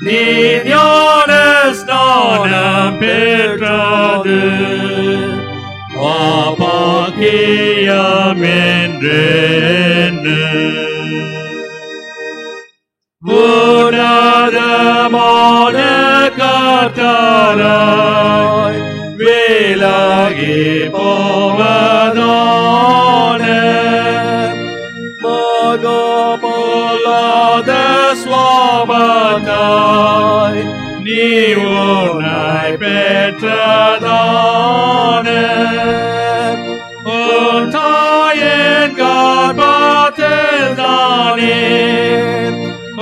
நீ ஞானஸ்நானம் பெற்றது பாக்கியம் என்று. விலகி போவதான மகபொல்லாத சுவாபத்தாய் நீ உன்னை பெற்றதான உன் தாயின் கர்ப்பத்தில் தானே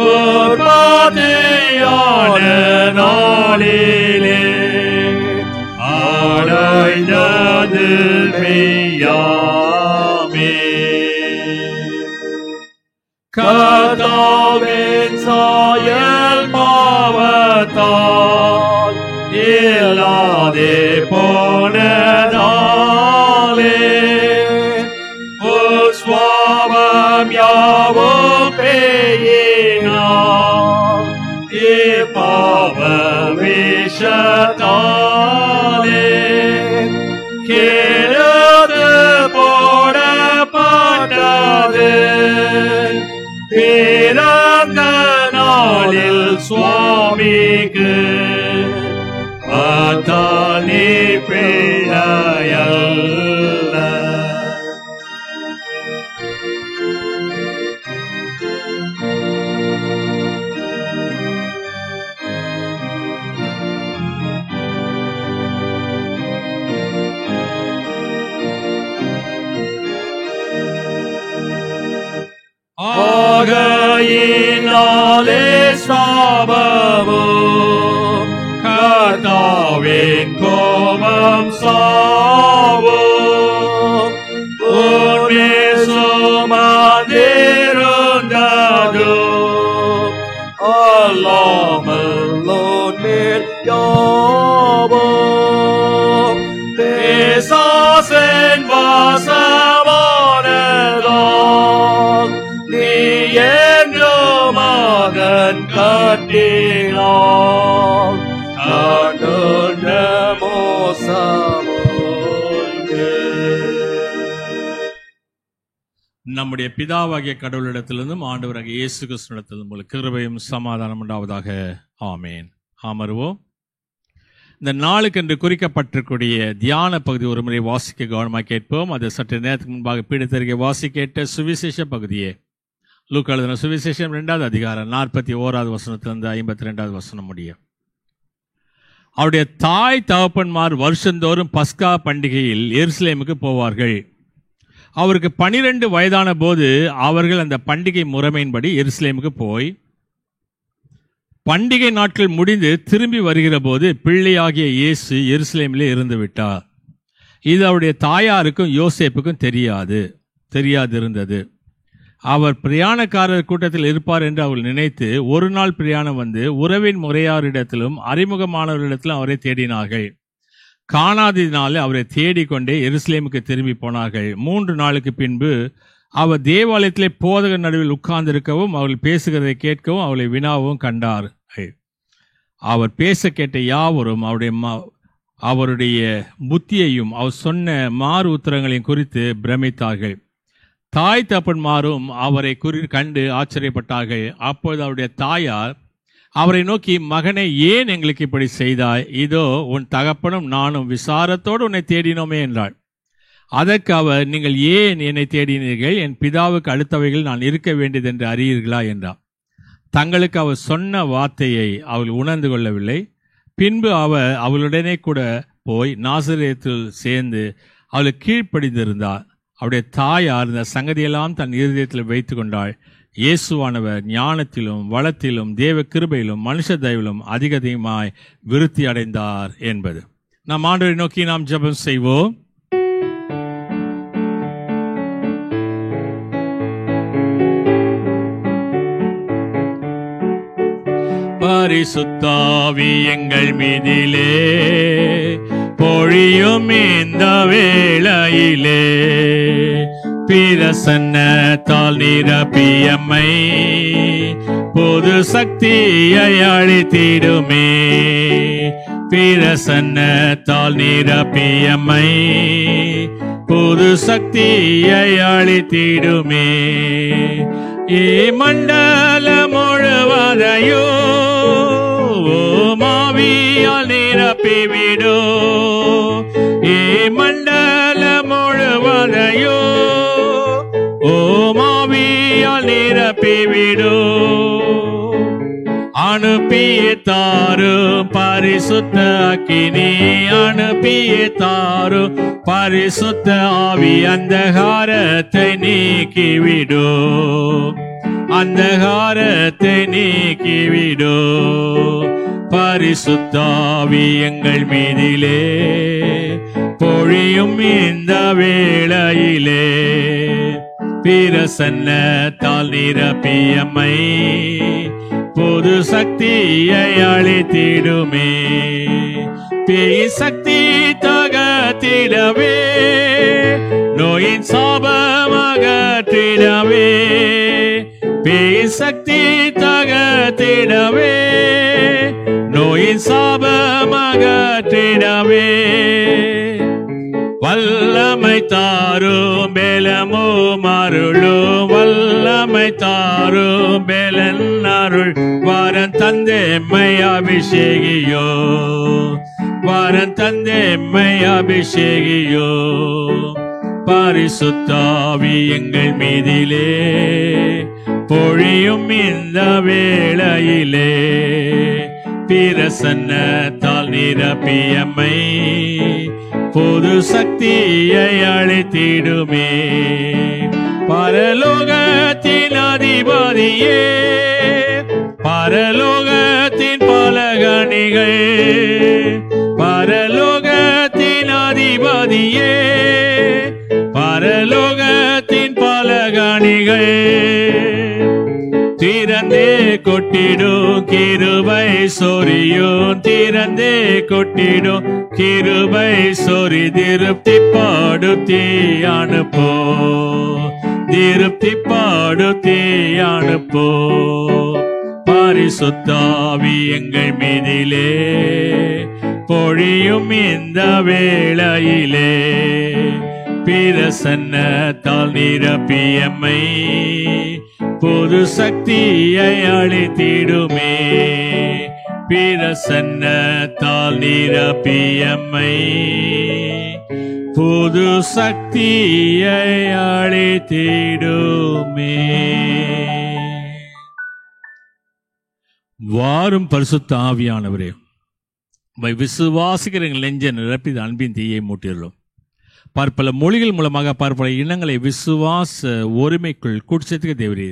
உற்பத்தியான நாளிலே அடைந்தது மெய்யாமே. கர்த்தாவின் சாயல் பாவத்தால் இல்லாதே போனதாலே சுவாபம் யாவும் பேயினால் இப்பாவ விஷத்தாலே கெடுத்து போடப்பட்டது பிறந்த நாளில் சுவாமிக்கு அத்தானி பிள்ளையல்ல. ஆகையினாலே சாபமும் கர்த்தாவின் கோபம் சாவும் உன்மே சுமந்திருந்ததோ அல்லாமல் உன்மேல் யாவும் பிசாசின் வாசமானதால் நீ என்றும் அதன் கட்டினால் கண்டுண்ட மோசமுண்டு. நம்முடைய பிதாவாகிய கடவுளிடத்திலிருந்தும் ஆண்டவராகிய இயேசு கிறிஸ்துவிடத்திலிருந்தும் உங்களுக்கு கிருபையும் சமாதானம் உண்டாவதாக. ஆமேன். அமர்வோம். இந்த நாளுக்கென்று குறிக்கப்பட்டிருக்கூடிய தியான பகுதி ஒரு முறை வாசிக்க கவனமாக கேட்போம். அது சற்று நேரத்துக்கு முன்பாக பீடத்தருகே வாசிக்கேட்ட சுவிசேஷ பகுதியே லூக்கா எழுதின சுவிசேஷம் 2வது அதிகாரம் 41வது வசனத்திலிருந்து 52வது வசனம் முடியும். அவருடைய தாய் தகப்பன்மார் வருஷந்தோறும் பஸ்கா பண்டிகையில் எருசலேமுக்கு போவார்கள். அவருக்கு 12 வயதான போது அவர்கள் அந்த பண்டிகை முறைமையின்படி எருசலேமுக்கு போய் பண்டிகை நாட்கள் முடிந்து திரும்பி வருகிற போது பிள்ளையாகிய இயேசு எருசலேமிலே இருந்து விட்டார். இது அவருடைய தாயாருக்கும் யோசேப்புக்கும் தெரியாதிருந்தது. அவர் பிரயாணக்காரர் கூட்டத்தில் இருப்பார் என்று அவர்கள் நினைத்து ஒரு நாள் பிரயாணம் வந்து உறவின் முறையாரிடத்திலும் அறிமுகமானவர்களிடத்திலும் அவரை தேடினார்கள். காணாததினாலே அவரை தேடிக்கொண்டே எருசலேமுக்கு திரும்பி போனார்கள். 3 நாளுக்கு பின்பு அவர் தேவாலயத்திலே போதகர் நடுவில் உட்கார்ந்திருக்கவும் அவர்கள் பேசுகிறதை கேட்கவும் அவளை வினாவும் கண்டார்கள். அவர் பேச கேட்ட யாவரும் அவருடைய புத்தியையும் அவர் சொன்ன மாறு உத்தரங்களையும் குறித்து பிரமித்தார்கள். தாய் தகப்பன்மாரும் அவரை கண்டு ஆச்சரியப்பட்டார்கள். அப்பொழுது அவருடைய தாயார் அவரை நோக்கி, மகனே, ஏன் எங்களுக்கு இப்படி செய்தாய்? இதோ உன் தகப்பனும் நானும் விசாரத்தோடு உன்னை தேடினோமே என்றாள். அதற்கு அவர், நீங்கள் ஏன் என்னை தேடினீர்கள்? என் பிதாவுக்கு அடுத்தவைகள் நான் இருக்க வேண்டியது என்று அறியீர்களா என்றார். தங்களுக்கு அவர் சொன்ன வார்த்தையை அவள் உணர்ந்து கொள்ளவில்லை. பின்பு அவர் அவளுடனே கூட போய் நாசரேத்தில் சேர்ந்து அவளுக்கு கீழ்ப்படிந்திருந்தார். அவருடைய தாயார் இந்த சங்கதியெல்லாம் தன் இருதயத்தில் வைத்து கொண்டாள். இயேசுவானவர் ஞானத்திலும் வளத்திலும் தேவ கிருபையிலும் மனுஷ தயவிலும் அதிகமாய் விருத்தி அடைந்தார் என்பது. நாம் ஆண்டவரை நோக்கி நாம் ஜெபம் செய்வோம். பரிசுத்தாவி எங்கள் மீதிலே பொழியும் இந்த வேளையிலே பிரசன்னத்தால் நிரப்பியம்மை பொது சக்தியை அளித்திடுமே. பிரசன்னத்தால் நிரப்பியம்மை பொது சக்தியை அளித்திடுமே. மண்டல முழுவதையோ மாவியால் நிரப்பிவிடோ. மண்டல முழுவதையோ ஓமாவியால் நிரப்பிவிடோ. அனுப்பிய தாரும் பரிசுத்த அக்கினி, அனுப்பிய தாரும் பரிசுத்த ஆவி, அந்தகாரத்தை நீக்கிவிடோ, அந்தகாரத்தை நீக்கிவிடோ. பரிசுத்தாவி எங்கள் மீதிலே பொழியும் இந்த வேளையிலே, பிரசன்னத்தால் நிரப்பியம்மை புது சக்தியை அளித்திடுமே. பேய் சக்தி தகத்திடவே, நோயின் சாபமகற்றிடவே, பேய் சக்தி தகத்திடவே, நோயின் சாபமகற்றிடவே. வல்லமை தாரும் பெலமும் அருளும், வல்லமை தாரும் பெலன் அருள், வரன் தந்தேம்மை அபிஷேகியோ, வரன் தந்தேம்மை அபிஷேகியோ. பரிசுத்தாவி எங்கள் மீதிலே பொழியும் இந்த வேளையிலே, பிரசன்னத்தால் நிரப்பியம்மை புது சக்தியை அளித்திடுமே. பரலோகத்தின் அதிபதியே, பரலோகத்தின் பலகணிகள், பரலோகத்தின் அதிபதியே, பரலோகத்தின் பலகணிகள், திறந்தே கொட்டிடும் கிருபை சொரியும், திறந்தே கொட்டிடும் கிருபை சொரி, திருப்தி பாடுத்தி அனுப்போ, திருப்தி பாடுத்தி அனுப்போ. பரிசுத்தாவி எங்கள் மீதிலே பொழியும் இந்த வேளையிலே, பிரசன்னத்தால் நிரப்பியம்மை புது சக்தியை அளித்திடுமே. பிரசன்னத்தால் நிரப்பியம்மை புது சக்தியை அளித்திடுமே. வாரும் பரிசுத்த ஆவியானவரே, விசுவாசிக்கிற நெஞ்ச நிரப்பி அன்பின் தீயை மூட்டியுள்ளோம். பற்பல மொழிகள் மூலமாக பற்பல இனங்களை விசுவாச ஒருமைக்குள் கூட்சத்துக்கு தேவரே,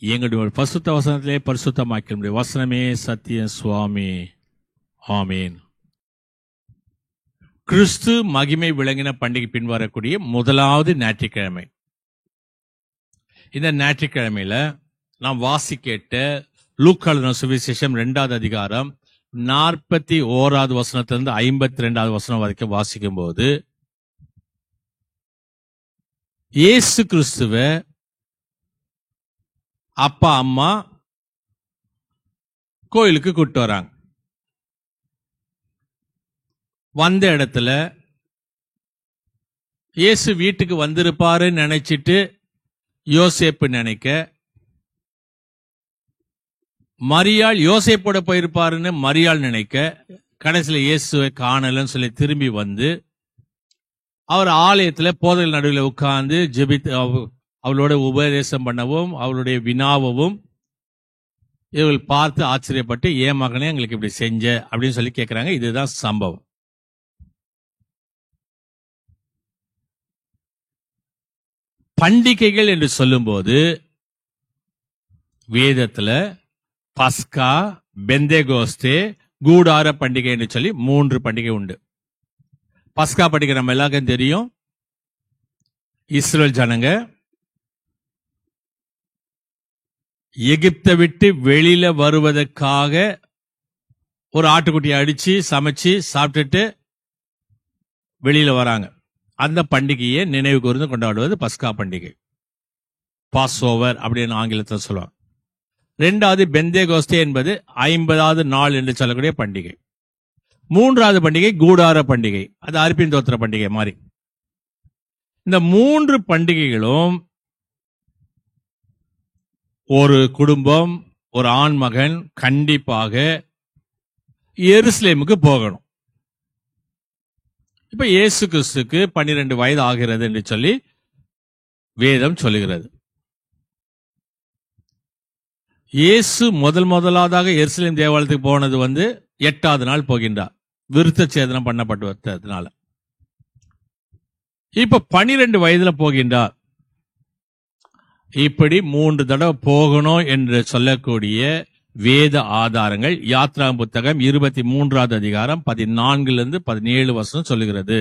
எங்களுடைய பரிசுத்த வசனத்திலே பரிசுத்தமாக்கிய வசனமே சத்தியம் சுவாமி. ஆமேன். கிறிஸ்து மகிமை விளங்கின பண்டிகை பின்வரக்கூடிய முதலாவது ஞாயிற்றுக்கிழமை. இந்த ஞாயிற்றுக்கிழமையில நாம் வாசிக்கேட்ட லூக்கா எழுதின சுவிசேஷம் 2வது அதிகாரம் 41வது வசனத்திலிருந்து 52வது வசனம் வரைக்கும் வாசிக்கும் போது, இயேசு கிறிஸ்துவ அப்பா அம்மா கோயிலுக்கு கூட்டு வராங்க. வந்த இடத்துல இயேசு வீட்டுக்கு வந்திருப்பாருன்னு நினைச்சிட்டு யோசேப்பு நினைக்க, மரியாள் யோசேப்போட போயிருப்பாருன்னு மரியாள் நினைக்க, கடைசியில் இயேசுவை காணலன்னு சொல்லி திரும்பி வந்து அவர் ஆலயத்துல போதல் நடுவில் உட்கார்ந்து ஜெபித்து அவளோட உபதேசம் பண்ணவும் அவளுடைய வினாவும் இவர்கள் பார்த்து ஆச்சரியப்பட்டு, ஏன் மகனே எங்களுக்கு இப்படி செஞ்ச அப்படின்னு சொல்லி கேட்கிறாங்க. இதுதான் சம்பவம். பண்டிகைகள் என்று சொல்லும்போது வேதத்துல பஸ்கா, பெந்தேகோஸ்தே, கூடார பண்டிகை என்று சொல்லி 3 பண்டிகை உண்டு. பஸ்கா பண்டிகை நம்ம எல்லாருக்கும் தெரியும். இஸ்ரேல் ஜனங்க எகிப்தை விட்டு வெளியில வருவதற்காக ஒரு ஆட்டுக்குட்டியை அடிச்சு சமைச்சு சாப்பிட்டுட்டு வெளியில வராங்க. அந்த பண்டிகையை நினைவு கூர்ந்து கொண்டாடுவது பஸ்கா பண்டிகை, பாஸ் ஓவர் அப்படின்னு ஆங்கிலத்தில் சொல்லுவாங்க. 2வது பெந்தேகோஸ்தே என்பது 50வது நாள் என்று சொல்லக்கூடிய பண்டிகை. 3வது பண்டிகை கூடார பண்டிகை, அது அர்ப்பின் தோத்திர பண்டிகை மாதிரி. இந்த 3 பண்டிகைகளும் ஒரு குடும்பம், ஒரு ஆண் மகன் கண்டிப்பாக எருசலேமுக்கு போகணும். இப்ப இயேசு கிறிஸ்துக்கு 12 வயது ஆகிறது என்று சொல்லி வேதம் சொல்லுகிறது. இயேசு முதலாவதாக எருசலேம் தேவாலயத்துக்கு போனது 8வது நாள் போகின்றார், விருத்த சேதனம் பண்ணப்பட்டதுனால. இப்ப 12 வயதுல போகின்றார். இப்படி 3 தடவை போகணும் என்று சொல்லக்கூடிய வேத ஆதாரங்கள் யாத்ராகம புத்தகம் 23வது அதிகாரம் 14 17 வசனம் சொல்லுகிறது.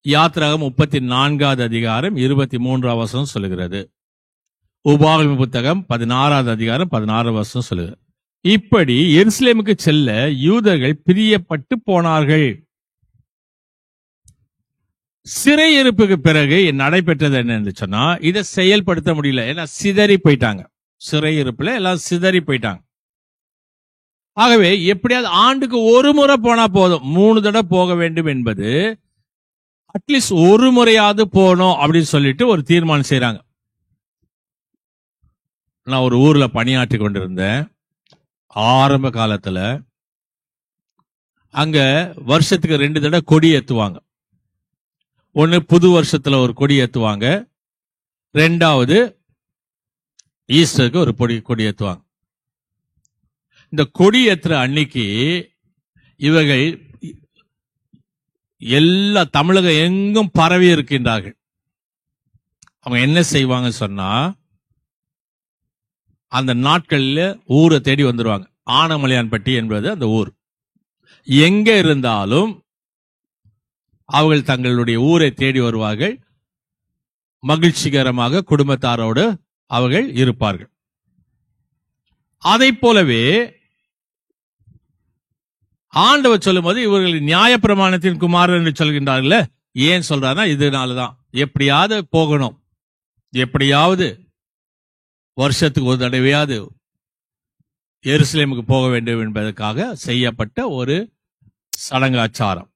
யாத்ராகமம் 34வது அதிகாரம் 23வது வசனம் சொல்லுகிறது. உபாகம புத்தகம் 16வது அதிகாரம் 16 வசனம் சொல்லுகிறது. இப்படி எருசலேமுக்கு செல்ல யூதர்கள் பிரியப்பட்டு போனார்கள். சிறையிருப்புக்கு பிறகு நடைபெற்றது என்னன்னு சொன்னா, இதை செயல்படுத்த முடியல. ஏன்னா சிதறி போயிட்டாங்க. சிறையிருப்புல எல்லாம் சிதறி போயிட்டாங்க. ஆகவே எப்படியாவது ஆண்டுக்கு ஒரு முறை போனா போதும், 3 தடவை போக வேண்டும் என்பது, அட்லீஸ்ட் ஒரு முறையாவது போகணும் அப்படின்னு சொல்லிட்டு ஒரு தீர்மானம் செய்யறாங்க. நான் ஒரு ஊர்ல பணியாற்றி கொண்டிருந்தேன். ஆரம்ப காலத்துல அங்க வருஷத்துக்கு 2 தடவை கொடி ஏத்துவாங்க. ஒன்னு புது வருஷத்துல ஒரு கொடி ஏத்துவாங்க, 2வது ஈஸ்டருக்கு ஒரு கொடி ஏத்துவாங்க. இந்த கொடி ஏத்துற அன்னைக்கு இவர்கள் எல்லா தமிழகம் எங்கும் பரவி இருக்கின்றார்கள். அவங்க என்ன செய்வாங்க சொன்னா, அந்த நாட்களில் ஊரை தேடி வந்துருவாங்க. ஆனமலையான்பட்டி என்பது அந்த ஊர். எங்க இருந்தாலும் அவர்கள் தங்களுடைய ஊரை தேடி வருவார்கள். மகிழ்ச்சிகரமாக குடும்பத்தாரோடு அவர்கள் இருப்பார்கள். அதை போலவே ஆண்டவர் சொல்லும் போது இவர்கள் நியாயப்பிரமாணத்தின் குமாரன் என்று சொல்கின்றார்கள். ஏன் சொல்றாருன்னா, இதனாலதான் எப்படியாவது போகணும், எப்படியாவது வருஷத்துக்கு ஒரு தடவையாவது எருசலேமுக்கு போக வேண்டும் என்பதற்காக செய்யப்பட்ட ஒரு சடங்காச்சாரம்.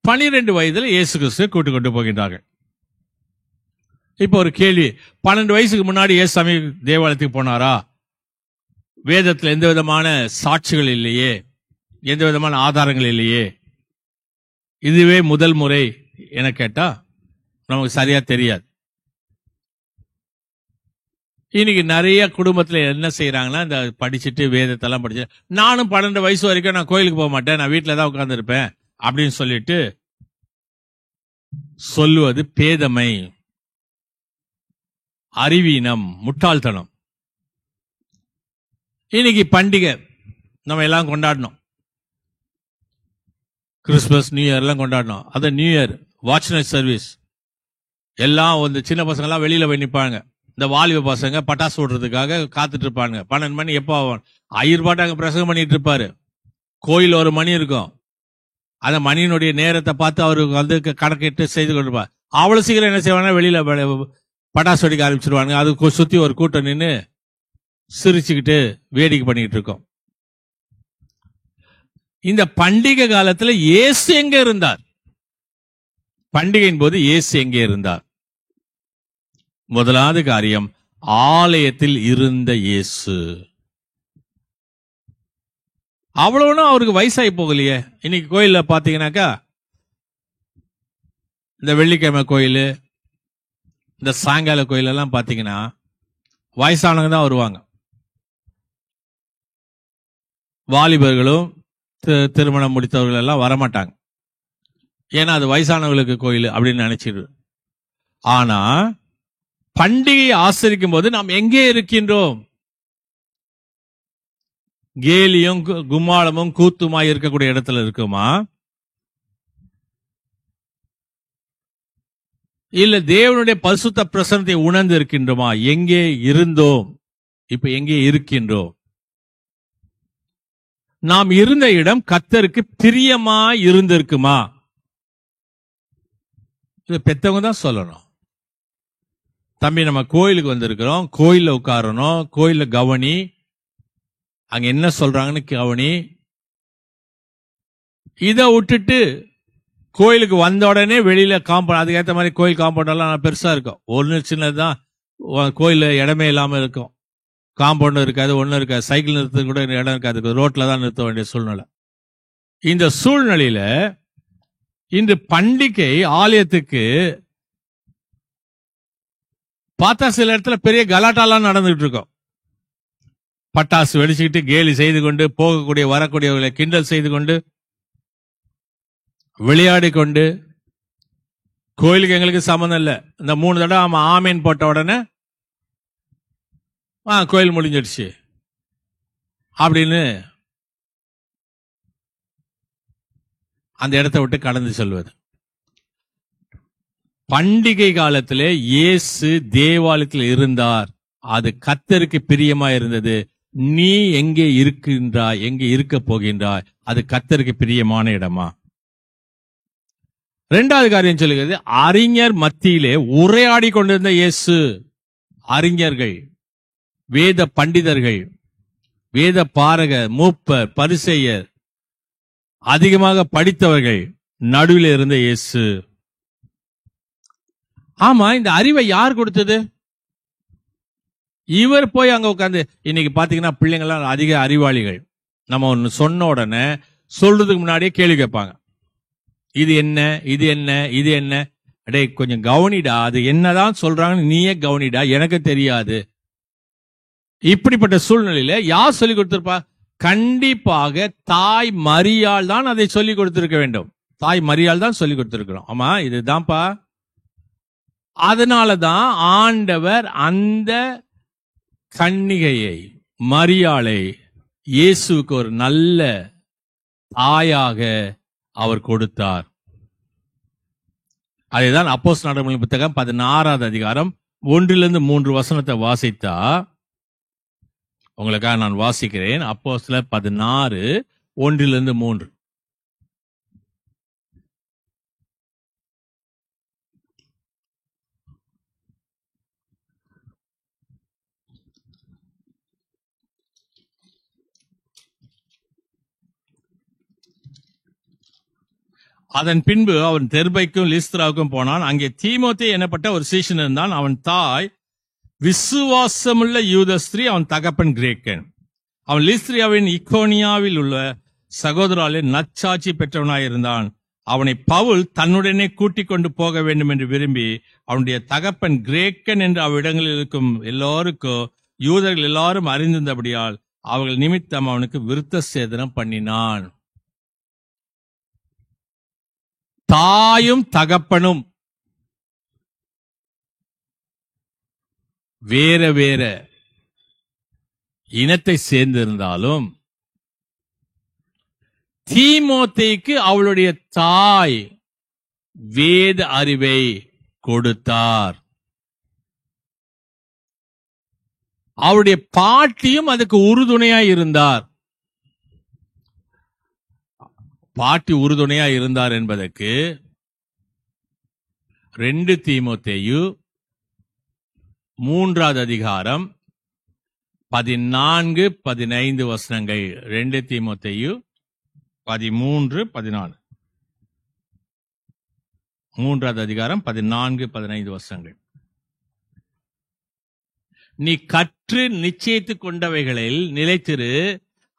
பன்னிரண்டு வயதில் இயேசு கிறிஸ்துவை கூட்டிக் கொண்டு போகின்றார்கள். இப்ப ஒரு கேள்வி, 12 வயசுக்கு முன்னாடி இயேசுசாமி தேவாலயத்துக்கு போனாரா? வேதத்தில் எந்த விதமான சாட்சிகள் இல்லையே, எந்த விதமான ஆதாரங்கள் இல்லையே, இதுவே முதல் முறை என கேட்டா நமக்கு சரியா தெரியாது. இன்னைக்கு நிறைய குடும்பத்துல என்ன செய்யறாங்கன்னா, இந்த படிச்சுட்டு வேதத்தெல்லாம் படிச்சு, நானும் 12 வயசு வரைக்கும் நான் கோயிலுக்கு போக மாட்டேன், நான் வீட்டுல தான் உட்கார்ந்து இருப்பேன் அப்படின்னு சொல்லிட்டு சொல்லுவது பேதமை, அறிவீனம், முட்டாள்தனம். இன்னைக்கு பண்டிகை நம்ம எல்லாம் கொண்டாடணும், கிறிஸ்துமஸ், நியூ இயர் எல்லாம் கொண்டாடணும். அது new year watch night service எல்லாம் சின்ன பசங்க எல்லாம் வெளியில போய் நிற்பாங்க. இந்த வாலிப பசங்க பட்டாசு விடுறதுக்காக காத்துட்டு இருப்பாங்க. 12 மணி எப்போ ஆகும், ஐயர் பாட்டு அங்க பிரசங்கம் பண்ணிட்டு இருப்பாரு. கோயில் ஒரு மணி இருக்கும், அந்த மணியினுடைய நேரத்தை பார்த்து அவருக்கு கணக்கிட்டு செய்து கொண்டிருப்பார். அவ்வளவு சீக்கிரம் என்ன செய்வாங்கன்னா, வெளியில பட்டாசு வெடிக்க ஆரம்பிச்சிருவாங்க. அதுக்கு சுத்தி ஒரு கூட்டம் நின்று சிரிச்சுக்கிட்டு வேடிக்கை பண்ணிட்டு இருக்கோம். இந்த பண்டிகை காலத்துல இயேசு எங்க இருந்தார்? பண்டிகையின் போது இயேசு எங்கே இருந்தார்? முதலாவது காரியம், ஆலயத்தில் இருந்த இயேசு. அவ்வளவுனா அவருக்கு வயசாகி போகலையே. இன்னைக்கு கோயில்ல பாத்தீங்கன்னாக்கா, இந்த வெள்ளிக்கிழமை கோயில், இந்த சாயங்கால கோயில் எல்லாம் பாத்தீங்கன்னா வயசானவங்க தான் வருவாங்க. வாலிபர்களும் திருமணம் முடித்தவர்கள் எல்லாம் வரமாட்டாங்க. ஏன்னா அது வயசானவர்களுக்கு கோயில் அப்படின்னு நினைச்சிடு. ஆனா பண்டிகையை ஆசரிக்கும் போது நாம் எங்கே இருக்கின்றோம்? கேலியும் கும்மாளமும் கூத்துமாய் இருக்கக்கூடிய இடத்துல இருக்குமா, இல்ல தேவனுடைய பரிசுத்த பிரசன்னத்தை உணர்ந்து இருக்கின்றோமா? எங்கே இருந்தோம், இப்ப எங்கே இருக்கின்றோம்? நாம் இருந்த இடம் கர்த்தருக்கு பிரியமா இருந்திருக்குமா? பெத்தவங்க தான் சொல்லணும். தம்பி, நம்ம கோயிலுக்கு வந்திருக்கிறோம், கோயில்ல உட்காரணும், கோயில்ல கவனி, அங்க என்ன சொல்றாங்கன்னு கவனி. இதை விட்டுட்டு கோயிலுக்கு வந்த உடனே வெளியில காம்பவுண்ட், அதுக்கேற்ற மாதிரி கோயில் காம்பவுண்ட் எல்லாம் பெருசா இருக்கும், ஒன்னு சின்னதுதான், கோயில்ல இடமே இல்லாம இருக்கும். காம்பவுண்ட் இருக்காது, ஒன்றும் இருக்காது, சைக்கிள் நிறுத்த கூட இடம் இருக்காது, ரோட்ல தான் நிறுத்த வேண்டிய சூழ்நிலை. இந்த சூழ்நிலையில இன்று பண்டிகை ஆலயத்துக்கு பார்த்தா சில இடத்துல பெரிய கலாட்டாலாம் நடந்துட்டு இருக்கும். பட்டாசு வெடிச்சுக்கிட்டு கேலி செய்து கொண்டு, போகக்கூடிய வரக்கூடியவர்களை கிண்டல் செய்து கொண்டு, விளையாடி கொண்டு, கோயிலுக்கு எங்களுக்கு சம்மந்தம் இல்லை, இந்த 3 தடவை அவன் ஆமீன் போட்ட உடனே கோயில் முடிஞ்சிடுச்சு அப்படின்னு அந்த இடத்தை விட்டு கடந்து செல்வது. பண்டிகை காலத்திலே இயேசு தேவாலயத்தில் இருந்தார், அது கர்த்தருக்கு பிரியமா இருந்தது. நீ எங்கே இருக்கின்றாய், எங்கே இருக்க போகின்றாய், அது கர்த்தருக்கு பிரியமான இடமா? 2வது காரியம் சொல்லுகிறது, அறிஞர் மத்தியிலே உரையாடி கொண்டிருந்த இயேசு. அறிஞர்கள், வேத பண்டிதர்கள், வேத பாரகர், மூப்பர், பரிசேயர், அதிகமாக படித்தவர்கள் நடுவில் இருந்த இயேசு. ஆமா, இந்த அறிவை யார் கொடுத்தது? இவர் போய் அங்க உட்கார்ந்து, இன்னைக்கு பாத்தீங்கன்னா பிள்ளைங்கள்லாம் அதிக அறிவாளிகள். நம்ம ஒன்னு சொன்ன உடனே சொல்றதுக்கு முன்னாடியே கேள்வி கேட்பாங்க. இது என்ன, இது என்ன, இது என்ன? அடே கொஞ்சம் கவனிடா, அது என்னதான் சொல்றாங்கன்னு நீயே கவனிடா, எனக்கு தெரியாது. இப்படிப்பட்ட சூழ்நிலையில யார் சொல்லிக் கொடுத்திருப்பா? கண்டிப்பாக தாய் மரியாள் தான் அதை சொல்லிக் கொடுத்திருக்க வேண்டும். தாய் மரியாள் தான் சொல்லிக் கொடுத்திருக்கிறோம். ஆமா, இதுதான்ப்பா. அதனாலதான் ஆண்டவர் அந்த கன்னிகையை, மரியாளை இயேசுவுக்கு ஒரு நல்ல தாயாக அவர் கொடுத்தார். அதைதான் அப்போஸ்தலர் நடபடிகளின் புத்தகம் 16வது அதிகாரம் 1-3 வசனத்தை வாசித்தா, உங்களுக்காக நான் வாசிக்கிறேன். அப்போஸ்தலர் 16 1-3. அதன் பின்பு அவன் தெர்பைக்கும் லிஸ்திராவுக்கும் போனான். அங்கே தீமோத்தே எனப்பட்ட ஒரு சீஷன் இருந்தான். அவன் தாய் விசுவாசமுள்ள யூத ஸ்திரீ, அவன் தகப்பன் கிரேக்கன். அவன் லிஸ்திரியாவின் இக்கோனியாவில் உள்ள சகோதராலே நற்சாட்சி பெற்றவனாயிருந்தான். அவனை பவுல் தன்னுடனே கூட்டிக் கொண்டு போக வேண்டும் என்று விரும்பி, அவனுடைய தகப்பன் கிரேக்கன் என்று அவ்விடங்களில் இருக்கும் எல்லோருக்கும், யூதர்கள் எல்லாரும் அறிந்திருந்தபடியால் அவர்கள் நிமித்தம் அவனுக்கு விருத்த சேதனம் பண்ணினான். தாயும் தகப்பனும் வேற வேற இனத்தை சேர்ந்திருந்தாலும் தீமோத்தேயுக்கு அவளுடைய தாய் வேத அறிவை கொடுத்தார். அவருடைய பாட்டியும் அதுக்கு உறுதுணையா இருந்தார். பாட்டி உறுதுணையா இருந்தார் என்பதற்கு 2 தீமோத்தேயு 3வது அதிகாரம் 14-15 வசனங்கள். 2 தீமோத்தேயு 13-14, 3வது அதிகாரம் 14-15 வசனங்கள். நீ கற்று நிச்சயித்துக் கொண்டவைகளில் நிலைத்திரு,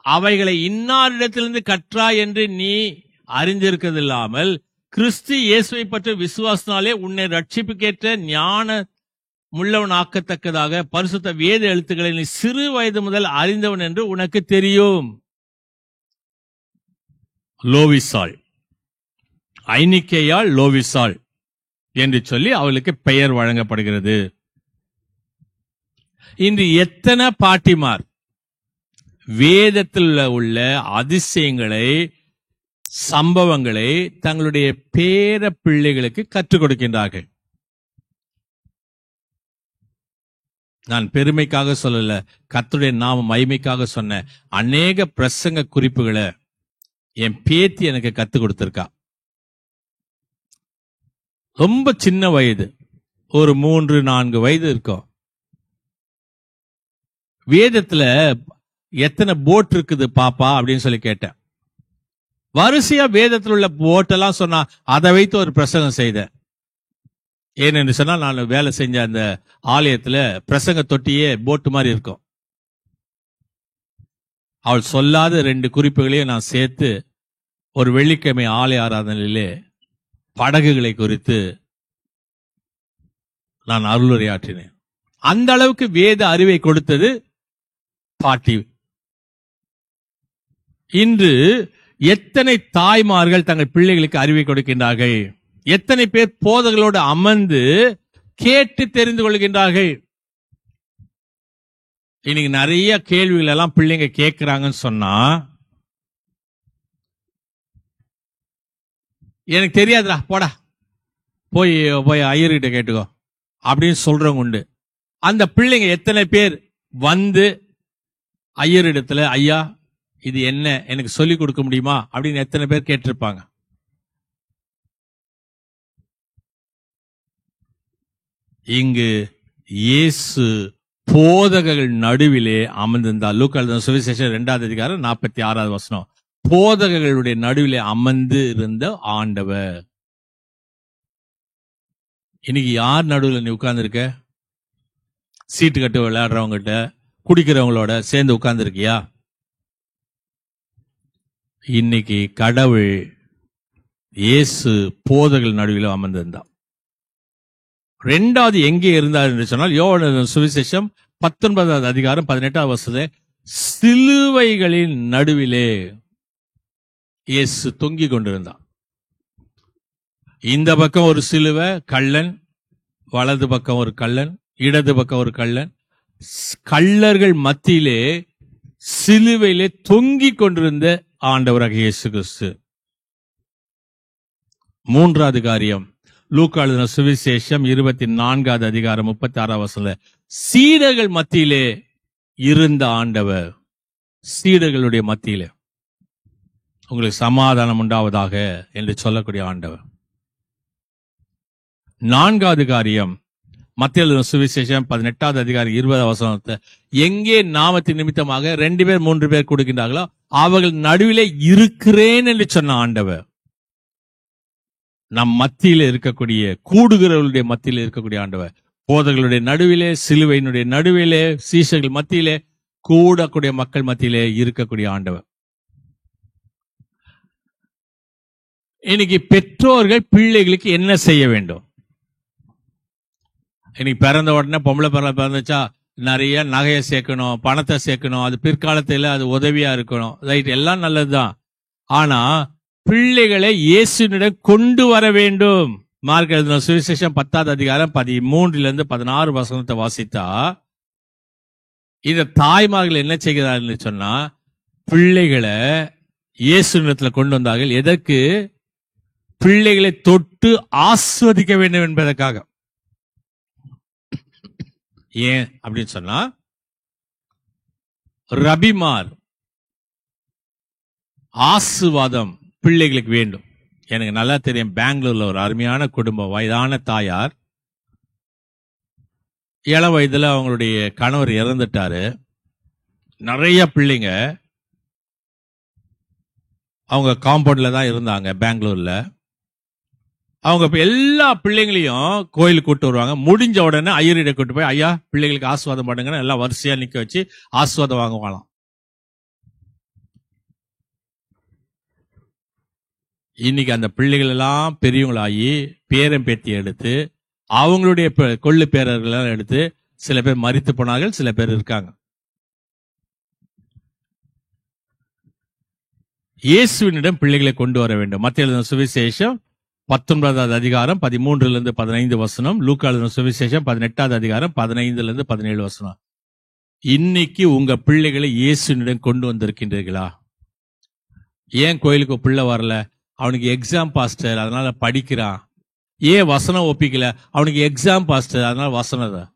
அவைகளை இன்னாரிடத்திலிருந்து கற்றாய் என்று நீ அறிந்திருக்கதில்லாமல், கிறிஸ்து இயேசுவை பற்றி விசுவாசனாலே உன்னை ரட்சிப்புக்கேற்ற ஞான முள்ளவனாக்கத்தக்கதாக பரிசுத்த வேத எழுத்துக்களை நீ சிறு வயது முதல் அறிந்தவன் என்று உனக்கு தெரியும். லோவிசாள், ஐனிக்கேயாள் லோவிசாள் என்று சொல்லி அவளுக்கு பெயர் வழங்கப்படுகிறது. இன்று எத்தனை பாட்டிமார் வேதத்தில் உள்ள அதிசயங்களை, சம்பவங்களை தங்களுடைய பேர பிள்ளைகளுக்கு கற்றுக் கொடுக்கின்றார்கள். நான் பெருமைக்காக சொல்லல, கர்த்தருடைய நாம மகிமைக்காக சொன்ன அநேக பிரசங்க குறிப்புகளை என் பேத்தி எனக்கு கத்துக் கொடுத்திருக்கா. ரொம்ப சின்ன வயது, ஒரு 3-4 வயது இருக்கும். வேதத்துல எத்தனை போட் இருக்குது பாப்பா அப்படின்னு சொல்லி கேட்டேன். வரிசையா வேதத்தில் உள்ள போட்டெல்லாம் சொன்னா அதை வைத்து ஒரு பிரசங்கம் செய்தேன். ஏனென்று சொன்னா, நான் வேலை செஞ்ச அந்த ஆலயத்துல பிரசங்க தொட்டியே போட்டு மாதிரி இருக்கும். அவள் சொல்லாத 2 குறிப்புகளையும் நான் சேர்த்து ஒரு வெள்ளிக்கிழமை ஆலய ஆராதனையிலே படகுகளை குறித்து நான் அருளுரையாற்றினேன். அந்த அளவுக்கு வேத அறிவை கொடுத்தது பாட்டி. இன்று எத்தனை தாய்மார்கள் தங்கள் பிள்ளைகளுக்கு அறிவை கொடுக்கின்றார்கள்? எத்தனை பேர் போதகளோடு அமர்ந்து கேட்டு தெரிந்து கொள்கின்றார்கள்? இன்னைக்கு நிறைய கேள்விகள் எல்லாம் பிள்ளைங்க கேட்கிறாங்கன்னு சொன்னா, எனக்கு தெரியாதுடா போடா, போய் போய் ஐயர்கிட்ட கேட்டுக்கோ அப்படின்னு சொல்றவங்க உண்டு. அந்த பிள்ளைங்க எத்தனை பேர் வந்து ஐயரிடத்துல, ஐயா இது என்ன, எனக்கு சொல்லிக் கொடுக்க முடியுமா அப்படின்னு எத்தனை பேர் கேட்டிருப்பாங்க? இங்கு இயேசு போதகர்கள் நடுவிலே அமர்ந்திருந்தார். லூக்கா எழுதின சுவிசேஷம் 2வது அதிகாரம் 46வது வசனம். போதகர்களுடைய நடுவிலே அமர்ந்து இருந்த ஆண்டவர். இன்னைக்கு யார் நடுவில் நீ உட்கார்ந்து இருக்க? சீட்டு கட்டு விளையாடுறவங்கிட்ட, குடிக்கிறவங்களோட சேர்ந்து உட்கார்ந்து இருக்கியா? இன்னைக்கு கடவுள் இயேசு போதகர்கள் நடுவில் அமர்ந்திருந்தார். 2வது எங்கே இருந்தார் என்று சொன்னால், யோவான் சுவிசேஷம் 19வது அதிகாரம் 18வது வசனத்திலே, சிலுவைகளின் நடுவிலே இயேசு தொங்கிக் கொண்டிருந்தார். இந்த பக்கம் ஒரு சிலுவை கள்ளன், வலது பக்கம் ஒரு கள்ளன், இடது பக்கம் ஒரு கள்ளன். கள்ளர்கள் மத்தியிலே சிலுவையிலே தொங்கிக் கொண்டிருந்த ஆண்டவராக இயேசு கிறிஸ்து. 3வது காரியம், லூக்கா எழுதின சுவிசேஷம் 24வது அதிகாரம் 36வது வசனம், சீடர்கள் மத்தியிலே இருந்த ஆண்டவர். சீடர்களுடைய மத்தியிலே உங்களுக்கு சமாதானம் உண்டாவதாக என்று சொல்லக்கூடிய ஆண்டவர். 4வது காரியம், மத்திய எழுதின சுவிசேஷம் 18வது அதிகாரம் 20வது வசனத்தை, எங்கே நாமத்தின் நிமித்தமாக 2 பேர் 3 பேர் கொடுக்கின்றார்களோ அவர்கள் நடுவிலே இருக்கிறேன் என்று சொன்ன ஆண்டவர். நம் மத்தியில இருக்கக்கூடிய, கூடுகிறவர்களுடைய மத்தியில இருக்கக்கூடிய ஆண்டவர். போதர்களுடைய நடுவிலே, சிலுவையினுடைய நடுவிலே, சீஷர்கள் மத்தியிலே, கூடக்கூடிய மக்கள் மத்தியிலே இருக்கக்கூடிய ஆண்டவர். இன்னைக்கு பெற்றோர்கள் பிள்ளைகளுக்கு என்ன செய்ய வேண்டும்? இன்னைக்கு பிறந்த உடனே பொம்பளை பிறந்துச்சா நிறைய நகையை சேர்க்கணும், பணத்தை சேர்க்கணும், அது பிற்காலத்தில் அது உதவியா இருக்கணும். ரைட், எல்லாம் நல்லதுதான். ஆனா பிள்ளைகளை இயேசுவினிடம் கொண்டு வர வேண்டும். மார்க் எழுதின சுவிசேஷம் 10வது அதிகாரம் 13 to 16 வசனத்தை வாசித்தா, இந்த தாய்மார்கள் என்ன செய்கிறார்கள் சொன்னா, பிள்ளைகளை இயேசுவினிடத்துல கொண்டு வந்தார்கள். எதற்கு? பிள்ளைகளை தொட்டு ஆஸ்வதிக்க வேண்டும் என்பதற்காக. ஏன் அப்படின்னு சொன்னா, ரபிமார் ஆசீர்வாதம் பிள்ளைகளுக்கு வேண்டும். எனக்கு நல்லா தெரியும், பெங்களூர்ல ஒரு அருமையான குடும்பம், வயதான தாயார், இளம் வயதுல அவங்களுடைய கணவர் இறந்துட்டாரு. நிறைய பிள்ளைங்க, அவங்க காம்பவுண்ட்ல தான் இருந்தாங்க பெங்களூர்ல. அவங்க இப்ப எல்லா பிள்ளைங்களையும் கோயிலுக்கு கூட்டு வருவாங்க. முடிஞ்ச உடனே ஐயரிட கூட்டு போய், ஐயா பிள்ளைகளுக்கு ஆசீர்வாதம் பண்ணுங்கன்னு எல்லாம் வரிசையா நிக்க வச்சு ஆசீர்வாதம் வாங்குவாங்களாம். இன்னைக்கு அந்த பிள்ளைகள் எல்லாம் பெரியவங்களாகி பேரன் பேத்தி எடுத்து, அவங்களுடைய கொள்ளு பேரர்கள் எடுத்து, சில பேர் மரித்து போனார்கள், சில பேர் இருக்காங்க. இயேசுவினிடம் பிள்ளைகளை கொண்டு வர வேண்டும். மத்திய எழுதின சுவிசேஷம் 19வது அதிகாரம் 13 to 15 வசனம், லூக்கா எழுதின சுவிசேஷம் 18வது அதிகாரம் 15 to 17 வசனம். இன்னைக்கு உங்க பிள்ளைகளை இயேசுவினிடம் கொண்டு வந்திருக்கின்றீர்களா? ஏன் கோயிலுக்கு பிள்ளை வரல? அவனுக்கு எக்ஸாம் பாஸ்டர், அதனால படிக்கிறான். ஏன் வசனம் ஒப்பிக்கல? அவனுக்கு எக்ஸாம் பாஸ்டர், அதனால வசனம் தான்.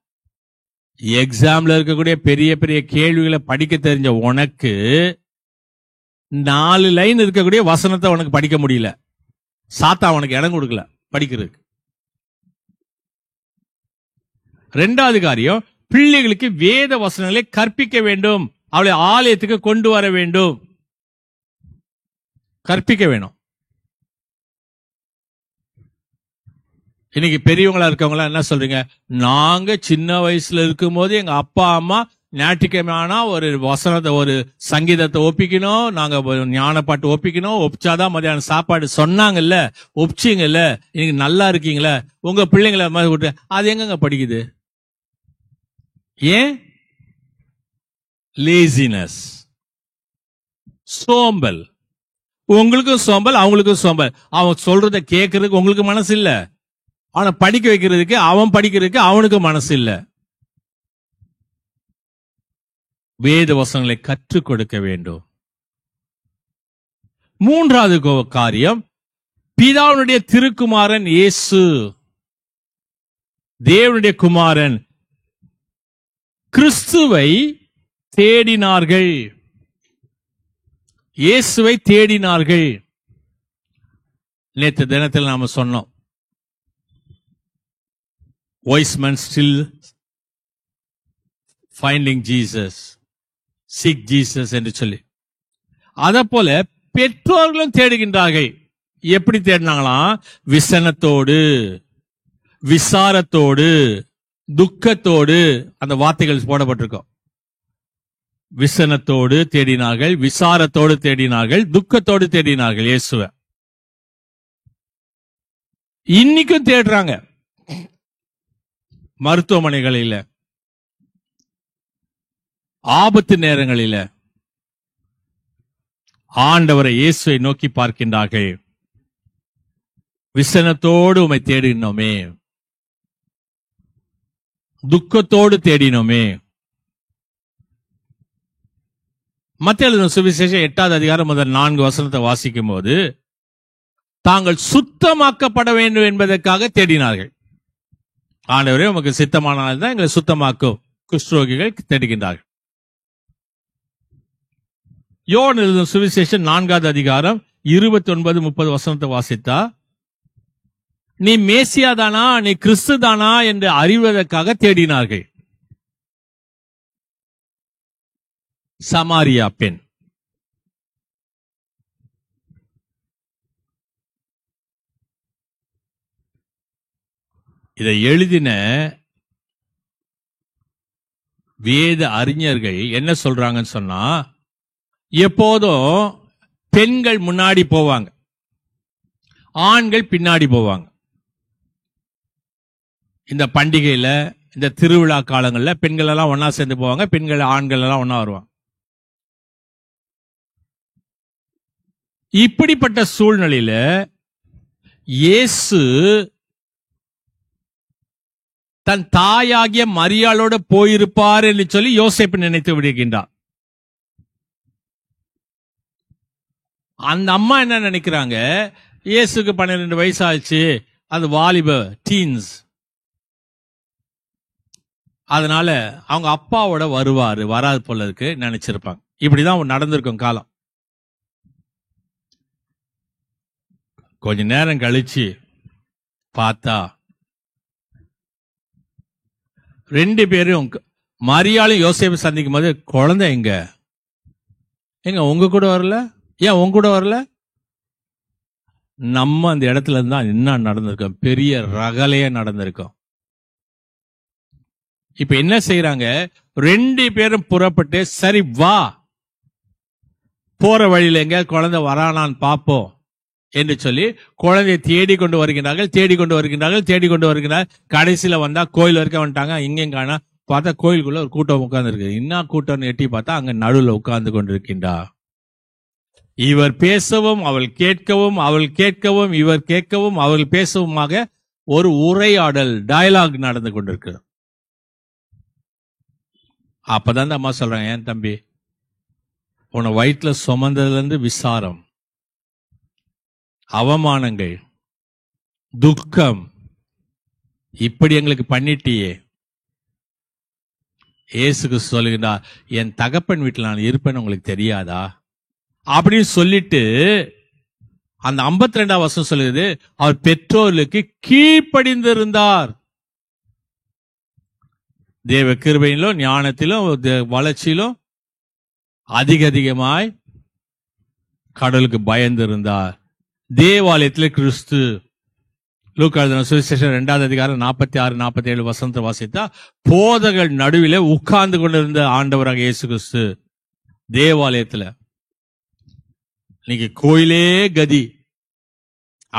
எக்ஸாம்ல இருக்கக்கூடிய பெரிய பெரிய கேள்விகளை படிக்க தெரிஞ்ச உனக்கு 4 லைன் இருக்கக்கூடிய வசனத்தை உனக்கு படிக்க முடியல. சாத்தா அவனுக்கு இடம் கொடுக்கல படிக்கிறதுக்கு. 2வது காரியம், பிள்ளைகளுக்கு வேத வசனங்களை கற்பிக்க வேண்டும். அவளை ஆலயத்துக்கு கொண்டு வர வேண்டும், கற்பிக்க வேணும். இன்னைக்கு பெரியவங்களா இருக்கவங்களா என்ன சொல்றீங்க? நாங்க சின்ன வயசுல இருக்கும் போது எங்க அப்பா அம்மா ஞாயிற்றுக்கிழமை ஆனா ஒரு வசனத்தை ஒரு சங்கீதத்தை ஒப்பிக்கணும், நாங்க ஞானப்பாட்டு ஒப்பிக்கணும், ஒப்பிச்சாதான் மதியானம் சாப்பாடு சொன்னாங்கல்ல, ஒப்பிச்சிங்கல்ல, நீங்க நல்லா இருக்கீங்களா, உங்க பிள்ளைங்களை மாதிரி விட்டு அது எங்கங்க படிக்குது? ஏன்? லேசினஸ், சோம்பல். உங்களுக்கும் சோம்பல், அவங்களுக்கும் சோம்பல். அவன் சொல்றத கேட்கறதுக்கு உங்களுக்கு மனசு இல்ல, அவனை படிக்க வைக்கிறதுக்கு அவன் படிக்கிறதுக்கு அவனுக்கு மனசு இல்ல. வேத வசனங்களை கற்றுக் கொடுக்க வேண்டும். மூன்றாவது காரியம், பிதாவுடைய திருக்குமாரன் இயேசு, தேவனுடைய குமாரன் கிறிஸ்துவை தேடினார்கள், இயேசுவை தேடினார்கள். நேற்று தினத்தில் நாம சொன்னோம், wise men still finding Jesus, seek Jesus என்று சொல்லி. அத போல பெற்றோர்களும் தேடுகின்றார்கள். எப்படி தேடினாங்களாம்? விசனத்தோடு, விசாரத்தோடு, துக்கத்தோடு. அந்த வார்த்தைகள் போடப்பட்டிருக்கும். விசனத்தோடு தேடினார்கள், விசாரத்தோடு தேடினார்கள், துக்கத்தோடு தேடினார்கள் இயேசுவை. இன்னைக்கும் தேடுறாங்க. மருத்துவமனைகளில, ஆபத்து நேரங்களில ஆண்டவரை இயேசுவை நோக்கி பார்க்கின்றார்கள். விசனத்தோடு உம்மை தேடினோமே, துக்கத்தோடு தேடினோமே. மத்தேயு எழுதின சுவிசேஷம் 8வது அதிகாரம் முதல் 4 வசனத்தை வாசிக்கும் போது, தாங்கள் சுத்தமாக்கப்பட வேண்டும் என்பதற்காக தேடினார்கள். ஆண்டவரே உமக்கு சித்தமானால் தான் எங்களை சுத்தமாக்கும். குஷ்டரோகிகள் தேடுகின்றார்கள். யோவான் எழுதின சுவிசேஷம் 4வது அதிகாரம் 29-30 வசனத்தை வாசித்தா, நீ மேசியா தானா, நீ கிறிஸ்து தானா என்று அறிவதற்காக தேடினார்கள். சமாரியா பெண், இதை எழுதின வேத அறிஞர்கள் என்ன சொல்றாங்கன்னு சொன்னா, எப்போதும் பெண்கள் முன்னாடி போவாங்க, ஆண்கள் பின்னாடி போவாங்க. இந்த பண்டிகையில, இந்த திருவிழா காலங்கள்ல பெண்கள் எல்லாம் ஒன்னா சேர்ந்து போவாங்க, பெண்கள் ஆண்கள் எல்லாம் ஒன்னா வருவாங்க. இப்படிப்பட்ட சூழ்நிலையில இயேசு தன் தாயாகிய மரியாளோட போயிருப்பார் என்று சொல்லி யோசேப்பு நினைத்து விடுகின்றார். அந்த அம்மா என்ன நினைக்கிறாங்க, இயேசுக்கு 12 வயசு ஆச்சு, அது வாலிப டீன்ஸ், அதனால அவங்க அப்பாவோட வருவாரு, வராது போல இருக்கு நினைச்சிருப்பாங்க. இப்படிதான் நடந்திருக்கும் காலம். கொஞ்ச நேரம் கழிச்சு பார்த்தா 2 பேரும், மரியாளும் யோசேப்பு சந்திக்கும் போது, குழந்தை எங்க உங்க கூட வரல, ஏன் உங்க கூட வரல? நம்ம அந்த இடத்துல இருந்தா என்ன நடந்திருக்கோம், பெரிய ரகலையே நடந்திருக்கும். இப்ப என்ன செய்யறாங்க, 2 பேரும் புறப்பட்டு, சரி வா, போற வழியில எங்க குழந்தை வரானான்னு பாப்போம் என்று சொல்லி குழந்தையை தேடிக்கொண்டு வருகின்றார்கள். கடைசியில வந்தா கோயில் வரைக்கும் வந்துட்டாங்க. இங்கேயும் காணா, பார்த்தா கோயிலுக்குள்ள ஒரு கூட்டம் உட்கார்ந்து இருக்கு. என்ன கூட்டம்னு எட்டி பார்த்தா அங்க நடுவுல உட்கார்ந்து கொண்டிருக்கின்றா. இவர் பேசவும் அவள் கேட்கவும், அவள் கேட்கவும் இவர் கேட்கவும், அவள் பேசவுமாக ஒரு உரையாடல், டயலாக் நடந்து கொண்டிருக்கிறது. அப்பதான் அந்த அம்மா சொல்றாங்க, ஏன் தம்பி, உன வயிற்றுல சுமந்ததுல இருந்து விசாரம், அவமானங்கள், துக்கம், இப்படி எங்களுக்கு பண்ணிட்டியே. இயேசுக்கு சொல்லுகின்றார், என் தகப்பன் வீட்டில் நான் இருப்பேன்னு உங்களுக்கு தெரியாதா அப்படின்னு சொல்லிட்டு, அந்த 52ஆம் வசனம் சொல்லுது, அவர் பெற்றோர்களுக்கு கீழ்ப்படிந்திருந்தார். தேவ கிருபையிலும் ஞானத்திலும் வளர்ச்சியிலும் அதிகமாய் கடவுளுக்கு பயந்திருந்தார். தேவாலயத்தில் கிறிஸ்து, லூக்கா எழுதின சுவிசேஷம் 2வது அதிகாரம் 46-47 வசனத்தை வாசித்தா, போதகர் நடுவிலே உட்கார்ந்து கொண்டிருந்த ஆண்டவராக இயேசு கிறிஸ்து தேவாலயத்துல, இன்னைக்கு கோயிலே கதி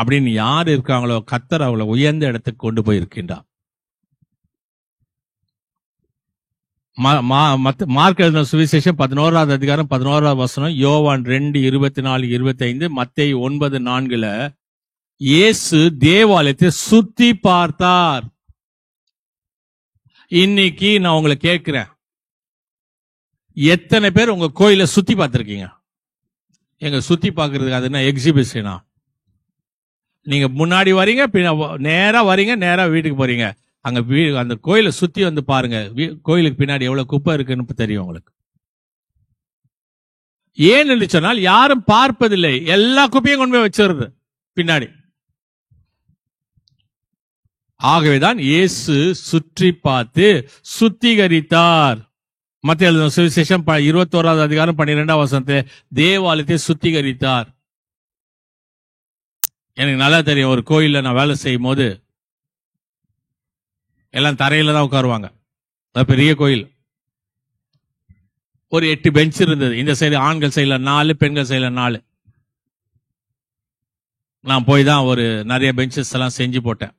அப்படின்னு யார் இருக்காங்களோ கர்த்தர் அவளை உயர்ந்த இடத்துக்கு கொண்டு போய் இருக்கின்றார். மார்க் எழுதின சுவிசேஷம் 11வது அதிகாரம் 11வது வசனம், யோவான் 2:24-25, மத்தேயு 9:4 இயேசு தேவாலயத்தை சுத்தி பார்த்தார். இன்னைக்கு நான் உங்களை கேட்கிறேன், எத்தனை பேர் உங்க கோயிலை சுத்தி பார்த்திருக்கீங்க? எங்க சுத்தி பார்க்கறதுக்கு அது என்ன எக்ஸிபிஷனா? நீங்க முன்னாடி வரீங்க, நேரா வரீங்க, நேரா வீட்டுக்கு போறீங்க. அங்க அந்த கோயிலை சுத்தி வந்து பாருங்க, கோயிலுக்கு பின்னாடி எவ்வளவு குப்பை இருக்குன்னு தெரியும் உங்களுக்கு. ஏன் என்று சொன்னால் யாரும் பார்ப்பதில்லை, எல்லா குப்பையும் கொண்டு போய் வச்சிருது பின்னாடி. ஆகவேதான் இயேசு சுற்றி பார்த்து சுத்திகரித்தார். மத்தேயு எழுதின சுவிசேஷம் 21வது அதிகாரம் 12வது வசனத்தில் தேவாலயத்தை சுத்திகரித்தார். எனக்கு நல்லா தெரியும், ஒரு கோயில்ல நான் வேலை செய்யும் போது எல்லாம் தரையில தான் உட்காருவாங்க. பெரிய கோயில், ஒரு 8 பெஞ்ச் இருந்தது. இந்த சைடு ஆண்கள் சைடுல 4, பெண்கள் சைடுல 4. நான் போய் தான் ஒரு நிறைய பெஞ்சஸ் எல்லாம் செஞ்சு போட்டேன்.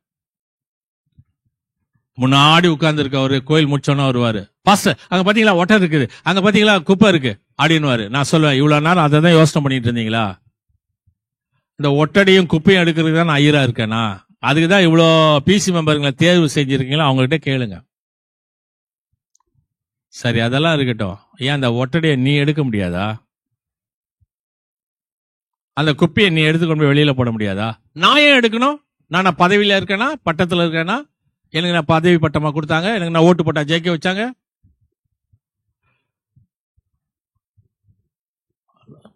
முன்னாடி உட்கார்ந்து இருக்க ஒரு கோயில் முடிச்சோன்னா வருவாரு, பாஸ்டர் அங்க பாத்தீங்களா ஒட்டை இருக்குது, அங்க பாத்தீங்களா குப்பை இருக்கு அப்படின்னு. நான் சொல்லுவேன், இவ்வளவு நேரம் அதை தான் யோசனை பண்ணிட்டு இருந்தீங்களா? இந்த ஒட்டடையும் குப்பையும் எடுக்கிறதுக்கு தான் நான் ஐயரா இருக்கேனா? அதுக்குதான் இவ்வளோ பிசி மெம்பர்களை தேர்வு செஞ்சிருக்கீங்களா? அவங்ககிட்ட கேளுங்க. சரி, அதெல்லாம் இருக்கட்டும். ஏன் அந்த ஒட்டடையை நீ எடுக்க முடியாதா? அந்த குப்பையை நீ எடுத்துக்கொண்டு போய் வெளியில போட முடியாதா? நான் ஏன் எடுக்கணும்? நான் பதவியில இருக்கேனா, பட்டத்துல இருக்கேனா? எனக்கு நான் பதவி பட்டமா கொடுத்தாங்க, எனக்கு நான் ஓட்டு போட்டா ஜெயிக்க வச்சாங்க.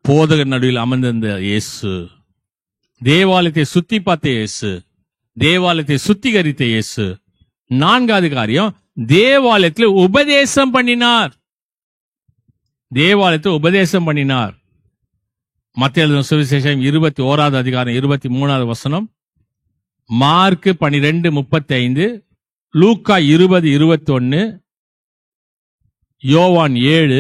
போதகர் நடுவில் அமர்ந்திருந்த இயேசு, தேவாலயத்தை சுத்தி பார்த்த இயேசு, தேவாலயத்தை சுத்திகரித்த இயேசு. 4வது காரியம், தேவாலயத்தில் உபதேசம் பண்ணினார். தேவாலயத்தை உபதேசம் பண்ணினார். மத்தேயு எழுதின சுவிசேஷம் 21வது அதிகாரம் 23வது வசனம், மார்க் 12:35, லூக்கா 20:21, யோவான் 7.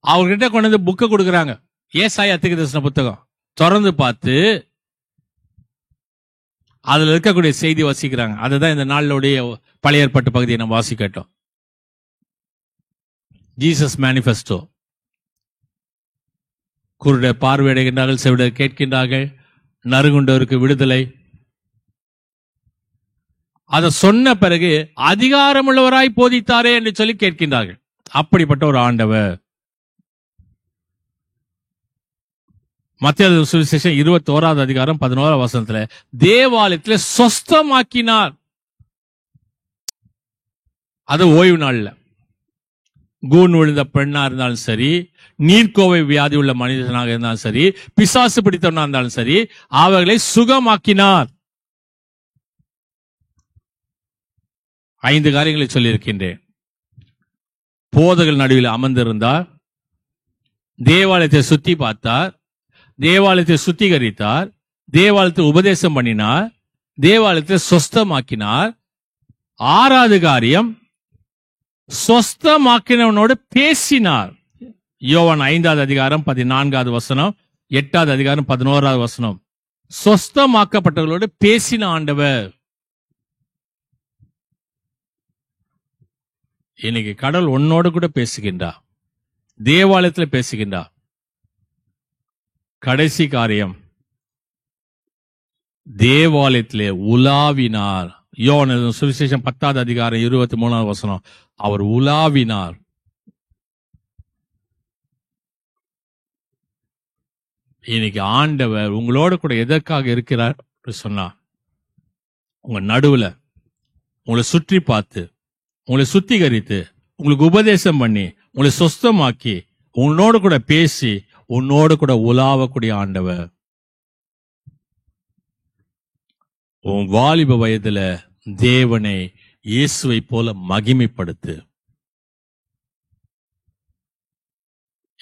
அவர்கிட்ட கொண்டு வந்து புக்கை கொடுக்குறாங்க, ஏசாயா தீர்க்கதரிசன புத்தகம். திறந்து பார்த்து அதுல இருக்கக்கூடிய செய்தி வாசிக்கிறாங்க. அதுதான் இந்த நாளுடைய பழைய ஏற்பாட்டு பகுதியை நம்ம வாசிக்கட்டும். Jesus manifesto. குருடர் பார்வையடைகின்றார்கள், செவிடர் கேட்கின்றார்கள், நறுங்குண்டவருக்கு விடுதலை. அதை சொன்ன பிறகு அதிகாரமுள்ளவராய் போதித்தாரே என்று சொல்லி கேட்கின்றார்கள். அப்படிப்பட்ட ஒரு ஆண்டவர். மத்தேயு சுவிசேஷம் 21வது அதிகாரம் 11வது வசனத்துல தேவாலயத்துல சொஸ்தமாக்கினார். அது ஓய்வு நாள்ல. கூன் விழுந்த பெண்ணா இருந்தாலும் சரி, நீர்க்கோவை வியாதி உள்ள மனிதனாக இருந்தாலும் சரி, பிசாசு பிடித்தவனா இருந்தாலும் சரி, அவர்களை சுகமாக்கினார். 5 காரியங்களை சொல்லியிருக்கின்றேன். போதகர் நடுவில் அமர்ந்திருந்தார், தேவாலயத்தை சுத்தி பார்த்தார், தேவாலயத்தை சுத்திகரித்தார், தேவாலயத்தை உபதேசம் பண்ணினார், தேவாலயத்தை சொஸ்தமாக்கினார். 6வது காரியம், சொஸ்தமாக்கினவனோடு பேசினார். யோவான் 5வது அதிகாரம் 14வது வசனம், 8வது அதிகாரம் 11வது வசனம். சொஸ்தமாக்கப்பட்டவர்களோடு பேசின ஆண்டவர். இன்னைக்கு கடவுள் உன்னோடு கூட பேசுகின்றார், தேவாலயத்தில் பேசுகின்றார். கடைசி காரியம், தேவாலயத்திலே உலாவினார். யோவான் சுவிசேஷம் 10வது அதிகாரம் 23வது வசனம், அவர் உலாவினார். இன்னைக்கு ஆண்டவர் உங்களோட கூட எதற்காக இருக்கிறார் சொன்னா, உங்க நடுவுல உங்களை சுற்றி பார்த்து, உங்களை சுத்திகரித்து, உங்களுக்கு உபதேசம் பண்ணி, உங்களை சொஸ்தமாக்கி, உன்னோடு கூட பேசி, உன்னோடு கூட உலாவக்கூடிய ஆண்டவர். உன் வாலிப வயதுல தேவனை இயேசுவை போல மகிமைப்படுத்து.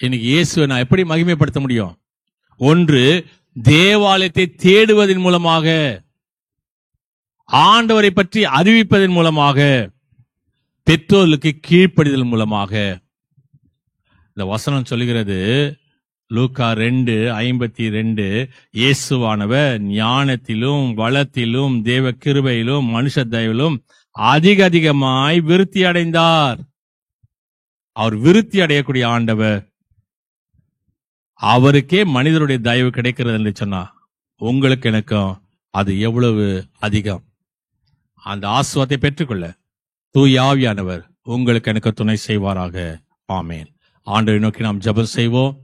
இன்னைக்கு இயேசுவை நான் எப்படி மகிமைப்படுத்த முடியும்? ஒன்று, தேவாலயத்தை தேடுவதன் மூலமாக, ஆண்டவரை பற்றி அறிவிப்பதன் மூலமாக, பெற்றோர்களுக்கு கீழ்ப்படிதல் மூலமாக. இந்த வசனம் சொல்லுகிறது, லூக்கா 2:52, இயேசுவானவர் ஞானத்திலும் வளத்திலும் தேவ கிருபையிலும் மனுஷ தயவிலும் அதிகமாய் விருத்தி அடைந்தார். அவர் விருத்தி அடையக்கூடிய ஆண்டவர். அவருக்கே மனிதருடைய தயவு கிடைக்கிறது என்று சொன்னா, உங்களுக்கு எனக்கும் அது எவ்வளவு அதிகம். அந்த ஆசீர்வாதத்தை பெற்றுக்கொள்ள தூய ஆவியானவர் உங்களுக்கு எனக்கு துணை செய்வாராக. ஆமேன். ஆண்டவரை நோக்கி நாம் ஜெபம் செய்வோம்.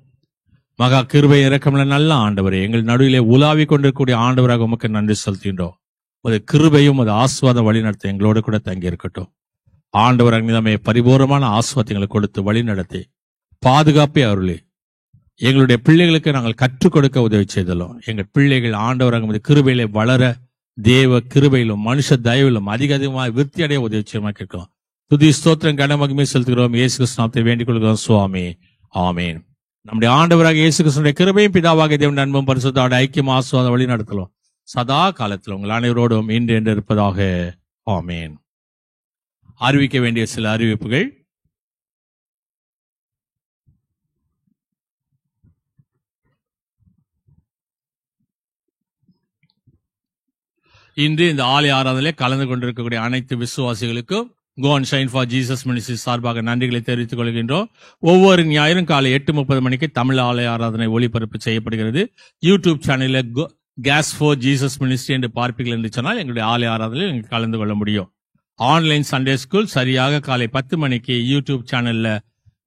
மகா கிருபை இரக்கமுள்ள நல்ல ஆண்டவரே, எங்கள் நடுவிலே உலாவிக் கொண்டிருக்கக்கூடிய ஆண்டவராக உமக்கு நன்றி செலுத்துகின்றோம். ஒரு கிருபையும் ஒரு ஆசீர்வாதம் வழிநடத்த எங்களோடு கூட தங்கி இருக்கட்டும். ஆண்டவர் அங்கு பரிபூர்ணமான ஆசீர்வாதங்களை கொடுத்து வழிநடத்தி பாதுகாப்பே அருளி எங்களுடைய பிள்ளைகளுக்கு நாங்கள் கற்றுக் கொடுக்க உதவி செய்தோம். எங்கள் பிள்ளைகள் ஆண்டவர் அங்கு கிருபையிலே வளர, தேவ கிருபையிலும் மனுஷ தயவிலும் அதிகமாக விருத்தி அடைய உதவி செய்யமா கேட்கிறோம். துதி ஸ்தோத்திரம் கனமகிமை செலுத்துகிறோம். இயேசு கிறிஸ்து நாமத்தில் வேண்டிக் கொள்கிறோம் சுவாமி. ஆமேன். நம்முடைய ஆண்டவராக இயேசு கிறிஸ்துவின் கிருபையும் பிதாவாக தேவன் அன்பும் பரிசுத்தோட ஐக்கியம் ஆசீர்வாதம் வழி நடத்தலாம் சதா காலத்தில் உங்கள் அனைவரோடும் இன்று என்று இருப்பதாக. ஆமேன். அறிவிக்க வேண்டிய சில அறிவிப்புகள். இன்று இந்த ஆலய ஆராதனையிலே கலந்து கொண்டிருக்கக்கூடிய அனைத்து விசுவாசிகளுக்கும் Go and Shine for Jesus Ministry சார்பாக நன்றிகளை தெரிவித்துக் கொள்கின்றோம். ஒவ்வொரு ஞாயிறும் காலை 8:30 மணிக்கு தமிழ் ஆலய ஆராதனை ஒளிபரப்பு செய்யப்படுகிறது. யூடியூப் சேனலில் கேஸ் ஃபார் ஜீசஸ் மினிஸ்ட்ரி என்று பார்ப்பீர்கள் என்று சொன்னால் எங்களுடைய ஆலய ஆராதனையில் நீங்கள் கலந்து கொள்ள முடியும். ஆன்லைன் சண்டே ஸ்கூல் சரியாக காலை 10 மணிக்கு யூடியூப் சேனல்ல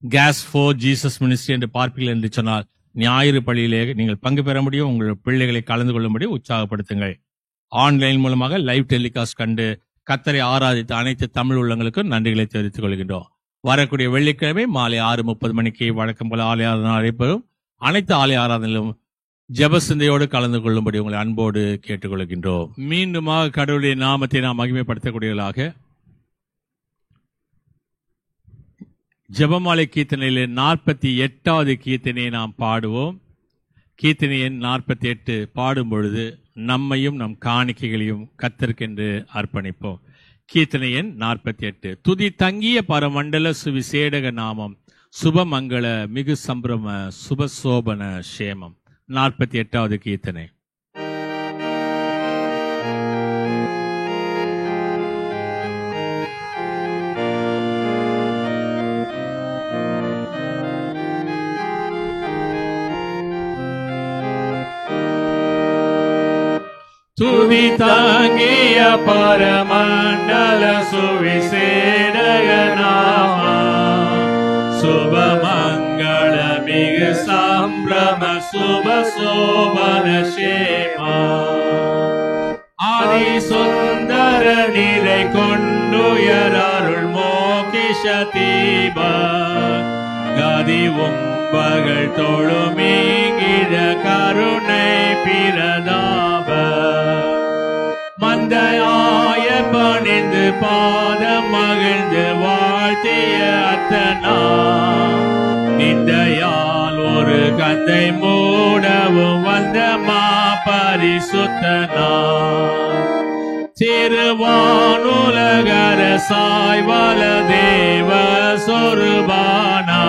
கேஸ் ஃபார் ஜீசஸ் மினிஸ்ட்ரி என்று பார்ப்பீர்கள் என்று சொன்னால் ஞாயிறு பள்ளியிலே நீங்கள் பங்கு பெற முடியும். உங்கள் பிள்ளைகளை கலந்து கொள்ள முடியும். உற்சாகப்படுத்துங்கள். ஆன்லைன் மூலமாக லைவ் டெலிகாஸ்ட் கண்டு கர்த்தரை ஆராதித்த அனைத்து தமிழ் உள்ளங்களுக்கும் நன்றிகளை தெரிவித்துக் கொள்கின்றோம். வரக்கூடிய வெள்ளிக்கிழமை மாலை 6:30 மணிக்கு வழக்கம் போல ஆலய ஆராதனை நடைபெறும். அனைத்து ஆலய ஆராதனையிலும் ஜெப சிந்தையோடு கலந்து கொள்ளும்படி உங்களை அன்போடு கேட்டுக்கொள்கின்றோம். மீண்டுமாக கடவுளுடைய நாமத்தை நாம் மகிமைப்படுத்தக்கூடியவர்களாக ஜெபமாலை கீர்த்தனையிலே 48வது கீர்த்தனையை நாம் பாடுவோம். கீர்த்தனை எண் 48 பாடும் பொழுது நம்மையும் நம் காணிக்கைகளையும் கர்த்தருக்கென்று அர்ப்பணிப்போம். கீர்த்தனை எண் 48. துதி தங்கிய பரமண்டல சுவிசேடக நாமம் சுபமங்கள மிகு சம்பிரம சுபசோபன சேமம். 48வது கீர்த்தனை. துதி தாங்கிய பரமண்டல சுவிசேடக நாமம் சுபமங்கள மிகு சம்பிரம சுபசோபன சேமா. ஆதி சுந்தர நிலை கொண்டுயர் அருள் மோகிஷ தீப கதி உம்பகள் தொழுமீங்கிட கருணை பிரதாப மந்தையாய பணிந்து பாதம் மகிழ்ந்து வாழ்த்திய அத்தனா நிந்தையால் ஒரு கந்தை மூடவும் வந்த மா பரிசுத்தனா திருவானுலகர சாய்வல தேவ சொருபானா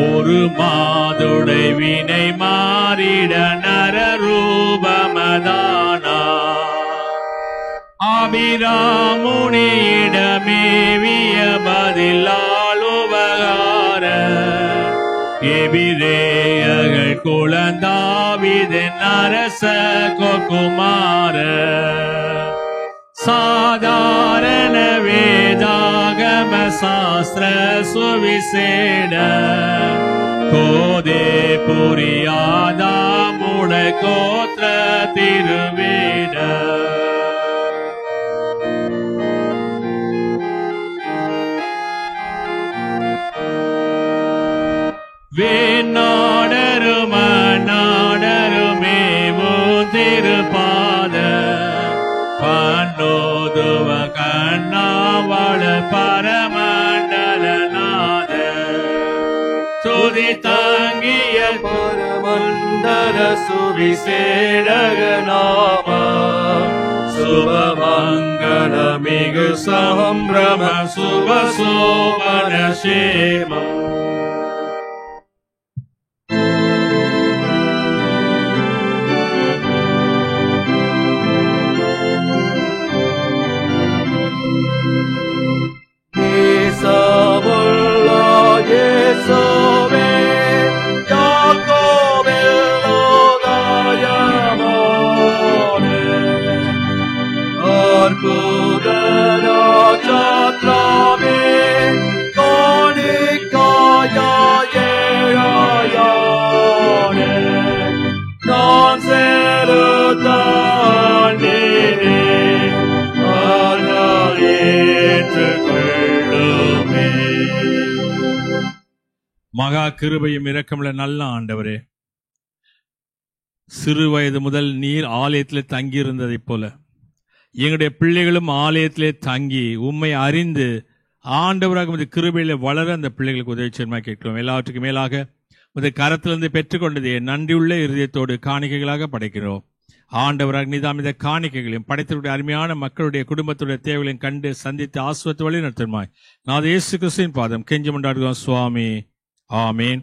ஒரு மாதுடை வினை மாறிட நரரூபமதானா அபிராமுனியிடமேவிய பதிலால் உபகார எபிரேயர்கள் குழந்தாவிதன் அரச கொக்குமார சாதாரண வேதாகம சாஸ்திர சுவிசேட கோதே புரியாதாமுட கோத்திர திருவேட வேநாடரும நாடருமேவோ திருபாத பன்னோதுவ கண்ணாவள பரமண்டலநாத துதி தாங்கிய பரமண்டல சுவிசேடக நாம சுபமங்களமிகு சம்பிரம சுபசோபன சேமம். நேசமுள்ள இயேசுவே, யாக்கோபில் உதயமானே. அற்புத நட்சத்திரமே, காணிக்கையாய் ஏழையானே. நான் செலுத்த அண்டினே, ஆனால் ஏற்றுக்கொள்ளுமே. மகா கிருபையும் இரக்கமுள்ள நல்ல ஆண்டவரே, சிறு வயது முதல் நீர் ஆலயத்திலே தங்கியிருந்ததைப் போல எங்களுடைய பிள்ளைகளும் ஆலயத்திலே தங்கி உம்மை அறிந்து ஆண்டவராக உமது கிருபையிலே வளர அந்த பிள்ளைகளுக்கு உதவி செய்யுமாறு கேட்கிறோம். எல்லாவற்றுக்கும் மேலாக உமது கரத்திலிருந்து பெற்றுக்கொண்டதே நன்றியுள்ள இருதயத்தோடு காணிக்கைகளாக படைக்கிறோம். ஆண்டவராக நீதாம் இந்த காணிக்கைகளையும் படைத்தவருடைய அருமையான மக்களுடைய குடும்பத்துடைய தேவைகளையும் கண்டு சந்தித்து ஆசுவத்து வழி நடத்துமாய் நான் இயேசு கிறிஸ்துவின் பாதம் கெஞ்சி கொண்டாடுகிறோம் சுவாமி. ஆமீன்.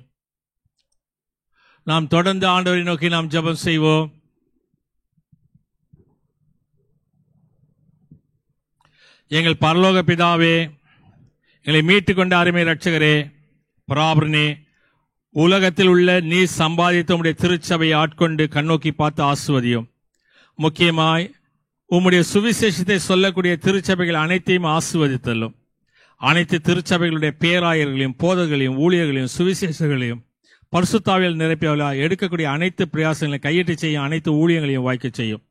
நாம் தொடர்ந்து ஆண்டவரை நோக்கி நாம் ஜெபம் செய்வோம். எங்கள் பரலோக பிதாவே, எங்களை மீட்டுக்கொண்ட அருமை இரட்சகரே, பராபரனே, உலகத்தில் உள்ள நீ சம்பாதித்த உம்முடைய திருச்சபையை ஆட்கொண்டு கண்ணோக்கி பார்த்து ஆசுவதியும், முக்கியமாய் உம்முடைய சுவிசேஷத்தை சொல்லக்கூடிய திருச்சபைகள் அனைத்தையும் ஆசுவதித்தல்லும், அனைத்து திருச்சபைகளுடைய பேராயர்களையும் போதர்களையும் ஊழியர்களையும் சுவிசேஷங்களையும் பரிசுத்தாவியால் நிரப்பியவர்களா எடுக்கக்கூடிய அனைத்து பிரயாசங்களையும் கையிட்டு செய்யும் அனைத்து ஊழியங்களையும் வாய்க்க செய்யும்.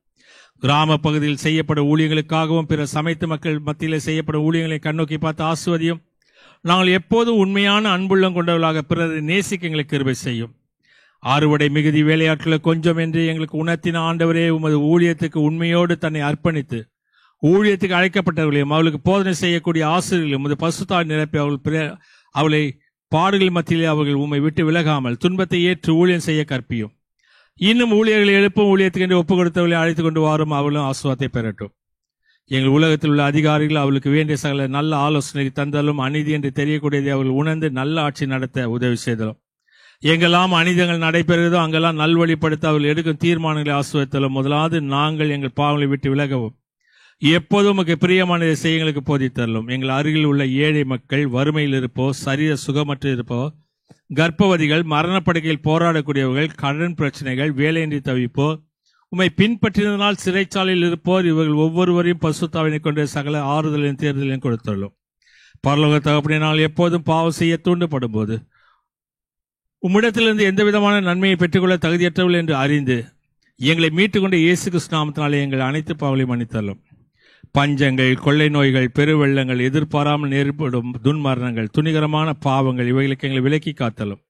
கிராம பகுதியில் செய்யப்படும் ஊழியங்களுக்காகவும் பிற சமைத்து மக்கள் மத்தியில் செய்யப்படும் ஊழியங்களை கண்ணோக்கி பார்த்து ஆசுவதியும், நாங்கள் எப்போதும் உண்மையான அன்புள்ளம் கொண்டவர்களாக பிறரை நேசிக்க எங்களுக்கு கிருபை செய்யும். அறுவடை மிகுதி வேலையாட்களை கொஞ்சம் என்று எங்களுக்கு உணர்த்தின ஆண்டவரே, உமது ஊழியத்துக்கு உண்மையோடு தன்னை அர்ப்பணித்து ஊழியத்துக்கு அழைக்கப்பட்டவர்களையும் அவளுக்கு போதனை செய்யக்கூடிய ஆசிரியர்களையும் உமது பசுத்தால் நிரப்பி அவளை பாடுகள் மத்தியிலே அவர்கள் உம்மை விட்டு விலகாமல் துன்பத்தை ஏற்று ஊழியம் செய்ய கற்பியும். இன்னும் ஊழியர்களை எழுப்பும் ஊழியத்துக்கு என்று ஒப்புக் கொடுத்தவர்களை அழைத்துக் கொண்டு வாரும், அவளும் ஆசுவாத்தை பெறட்டும். எங்கள் உலகத்தில் உள்ள அதிகாரிகள் அவளுக்கு வேண்டிய சகல நல்ல ஆலோசனை தந்தாலும் அநீதி என்று தெரியக்கூடியதை அவர்கள் உணர்ந்து நல்ல ஆட்சி நடத்த உதவி செய்தலும், எங்கெல்லாம் அநீதங்கள் நடைபெறுகிறதோ அங்கெல்லாம் நல்வழிப்படுத்த அவர்கள் எடுக்கும் தீர்மானங்களை ஆசுவத்தலும், முதலாவது நாங்கள் எங்கள் பாவங்களை விட்டு விலகவும் எப்போதும் உமக்கு பிரியமானதை செய்ய எங்களுக்கு போதித்தரலும். எங்கள் அருகில் உள்ள ஏழை மக்கள், வறுமையில் இருப்போ, சரீர சுகமற்று இருப்போ, கர்ப்பவதிகள், மரணப்படுக்கையில் போராடக்கூடியவர்கள், கடன் பிரச்சனைகள், வேலையின்றி தவிப்போ, உம்மை பின்பற்றினால் சிறைச்சாலையில் இருப்போர், இவர்கள் ஒவ்வொருவரையும் பசுத்தாவினை கொண்டு சகல ஆறுதலையும் தேர்தலையும் கொடுத்துள்ளோம். பரலோக தகப்பனால் எப்போதும் பாவம் செய்ய தூண்டப்படும் போது உம்மிடத்திலிருந்து எந்த விதமான நன்மையை பெற்றுக்கொள்ள தகுதியற்றவர்கள் என்று அறிந்து எங்களை மீட்டுக்கொண்ட இயேசு கிறிஸ்து நாமத்தினாலே எங்கள் அனைத்து பாவங்களையும் மன்னித்தள்ளும். பஞ்சங்கள், கொள்ளை நோய்கள், பெருவெள்ளங்கள், எதிர்பாராமல் ஏற்படும் துன்மரணங்கள், துணிகரமான பாவங்கள் இவைகளுக்கு எங்களை விலக்கி காத்தலும்,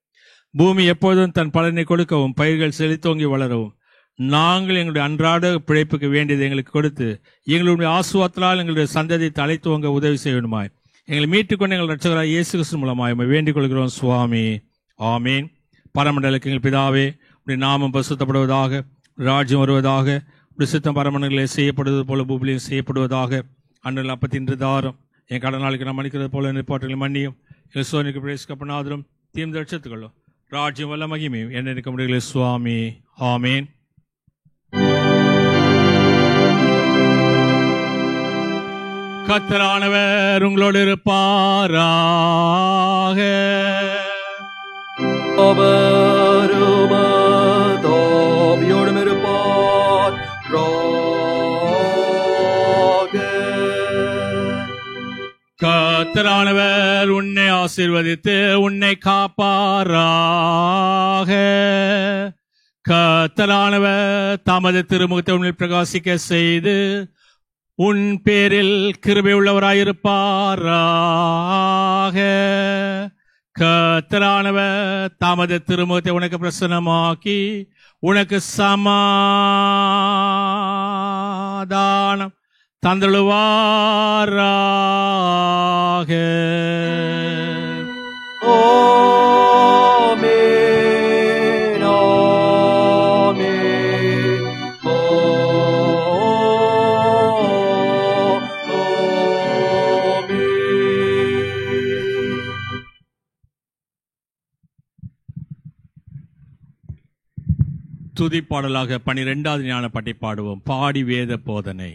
பூமி எப்போதும் தன் பலனை கொடுக்கவும் பயிர்கள் செழித்தோங்கி வளரவும் நாங்கள் எங்களுடைய அன்றாட பிழைப்புக்கு வேண்டியதை எங்களுக்கு கொடுத்து எங்களுடைய ஆசுவாத்தலால் எங்களுடைய சந்ததியை தலைத்துவங்க உதவி செய்யணுமாய் எங்களை மீட்டுக்கொண்டு எங்கள் ரட்சகராய் இயேசு கிறிஸ்து மூலமாய் வேண்டிக் கொள்கிறோம் சுவாமி. ஆமீன். பரமண்டலுக்கு எங்கள் பிதாவே, உடைய நாமம் பரிசுத்தப்படுவதாக, ராஜ்யம் வருவதாக, உடைய சித்தம் பரமண்டலே செய்யப்படுவது போல பூமியிலும் செய்யப்படுவதாக. அன்றில் அப்பத்தின்று தாரம் என் கடனாளிக்கு நாம் மன்னிக்கிறது போல நிற்பாட்டுகளை மன்னியும், எங்கள் சோனிக்கு பிரவேசிக்கப்படாதரும் தீர்ந்து ரட்சித்துக்கொள்ளும். ராஜ்யம் வல்ல மகிமையும் என்ன இருக்க முடியல சுவாமி. ஆமீன். கர்த்தரானவர் உங்களோடு இருப்பாராக. தோவியோடும் இருப்பார். கர்த்தரானவர் உன்னை ஆசீர்வதித்து உன்னை காப்பாராக. கர்த்தரானவர் தமது திருமுகத்தை உன்னில் பிரகாசிக்க செய்து உன் பேரில் கிருபை உள்ளவராயிருப்பாராக. கர்த்தரானவர் தமது திருமுகத்தை உனக்கு பிரசன்னமாக்கி உனக்கு சமாதானம் தந்தழுவாராக. ஆமென். துதி பாடலாக 12வது ஞான பாட்டை பாடுவோம். பாடி வேத போதனை.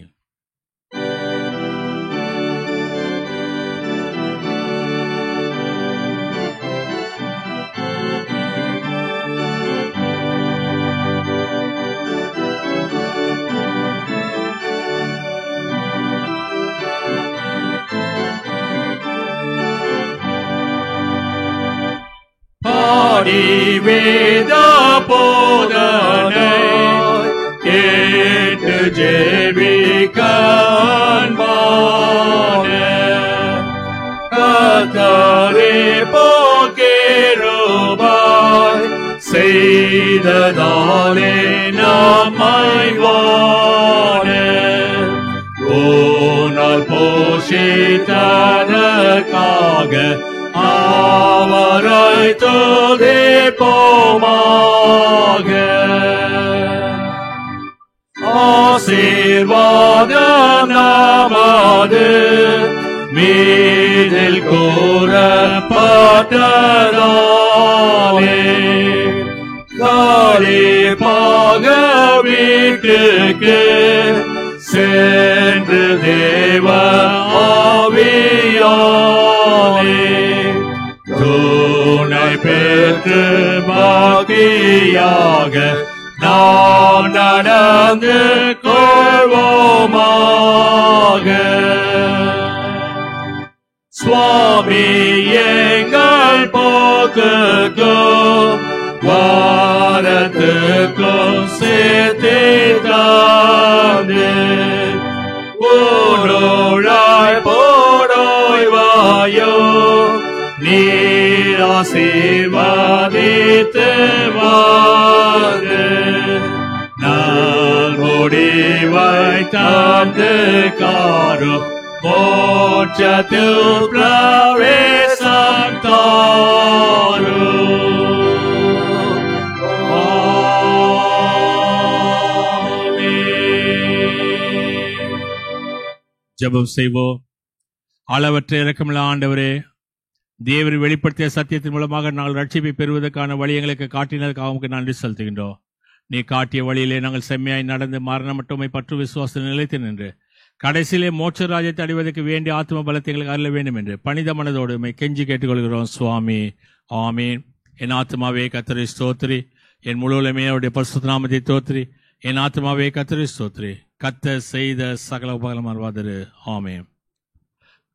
பாடி வேத போதனை கேட்டு ஜெபிக்க அன்பான கர்த்தரே போக்கிருபாய் செய்ததாலே நம்மை வாழ ஓனால் போஷித்ததற்காக அவரை துதிப்போமாக. ஆசீர்வாதம் நமது மீதில் கூறப்பட்டதாலே களிப்பாக வீட்டுக்கு சென்று தேவ ஆவியாலே துணை பெற்று பக்தியாக நாம் நடந்து கொள்வோமாக. சுவாமி எங்கள் போக்குக்கும் வாரத்துக்கும் சேர்த்து தந்து போராய் போராய் வாயோ நீர் ஆசீர்வதித்து வாரு நாள் முடிவை தந்து காரு மோட்சத்தில் பிரவேசம் தாரு. ஜெபம் செய்வோம். அளவற்ற இரக்கமுள்ள ஆண்டவரே, தேவர் வெளிப்படுத்திய சத்தியத்தின் மூலமாக நாங்கள் ரட்சிப்பை பெறுவதற்கான வழி எங்களுக்கு காட்டினதுக்காக உங்களுக்கு நன்றி செலுத்துகின்றோம். நீ காட்டிய வழியிலே நாங்கள் செம்மையாய் நடந்து மரணம் மட்டுமே பற்று விசுவாசம் நிலைத்து நின்று கடைசியிலே மோட்ச ராஜ்யத்தை அடைவதற்கு வேண்டிய ஆத்ம பலத்தை எங்களுக்கு அருள வேண்டும் என்று பணித மனதோடு கெஞ்சி கேட்டுக்கொள்கிறோம் சுவாமி. ஆமீன். என் ஆத்மாவே கர்த்தரை ஸ்தோத்திரி, என் முழுவலுமே அவருடைய பரிசுத்த நாமத்தை தோத்திரி. என் ஆத்மாவே கர்த்தரை ஸ்தோத்திரி, கர்த்தர் செய்த சகல உபகாரம் மறவாதிரு. ஆமீன்.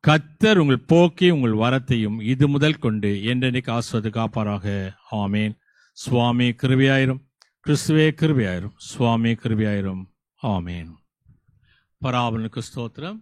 கர்த்தர் உங்கள் போக்கி உங்கள் வரத்தையும் இது முதல் கொண்டு என்றென்றைக்கு ஆஸ்வதி காப்பாராக. ஆமீன். சுவாமி கிருபையாயிரும், கிறிஸ்துவே கிருபையாயிரும், சுவாமி கிருபையாயிரும். ஆமீன். பராபரனுக்கு ஸ்தோத்திரம்.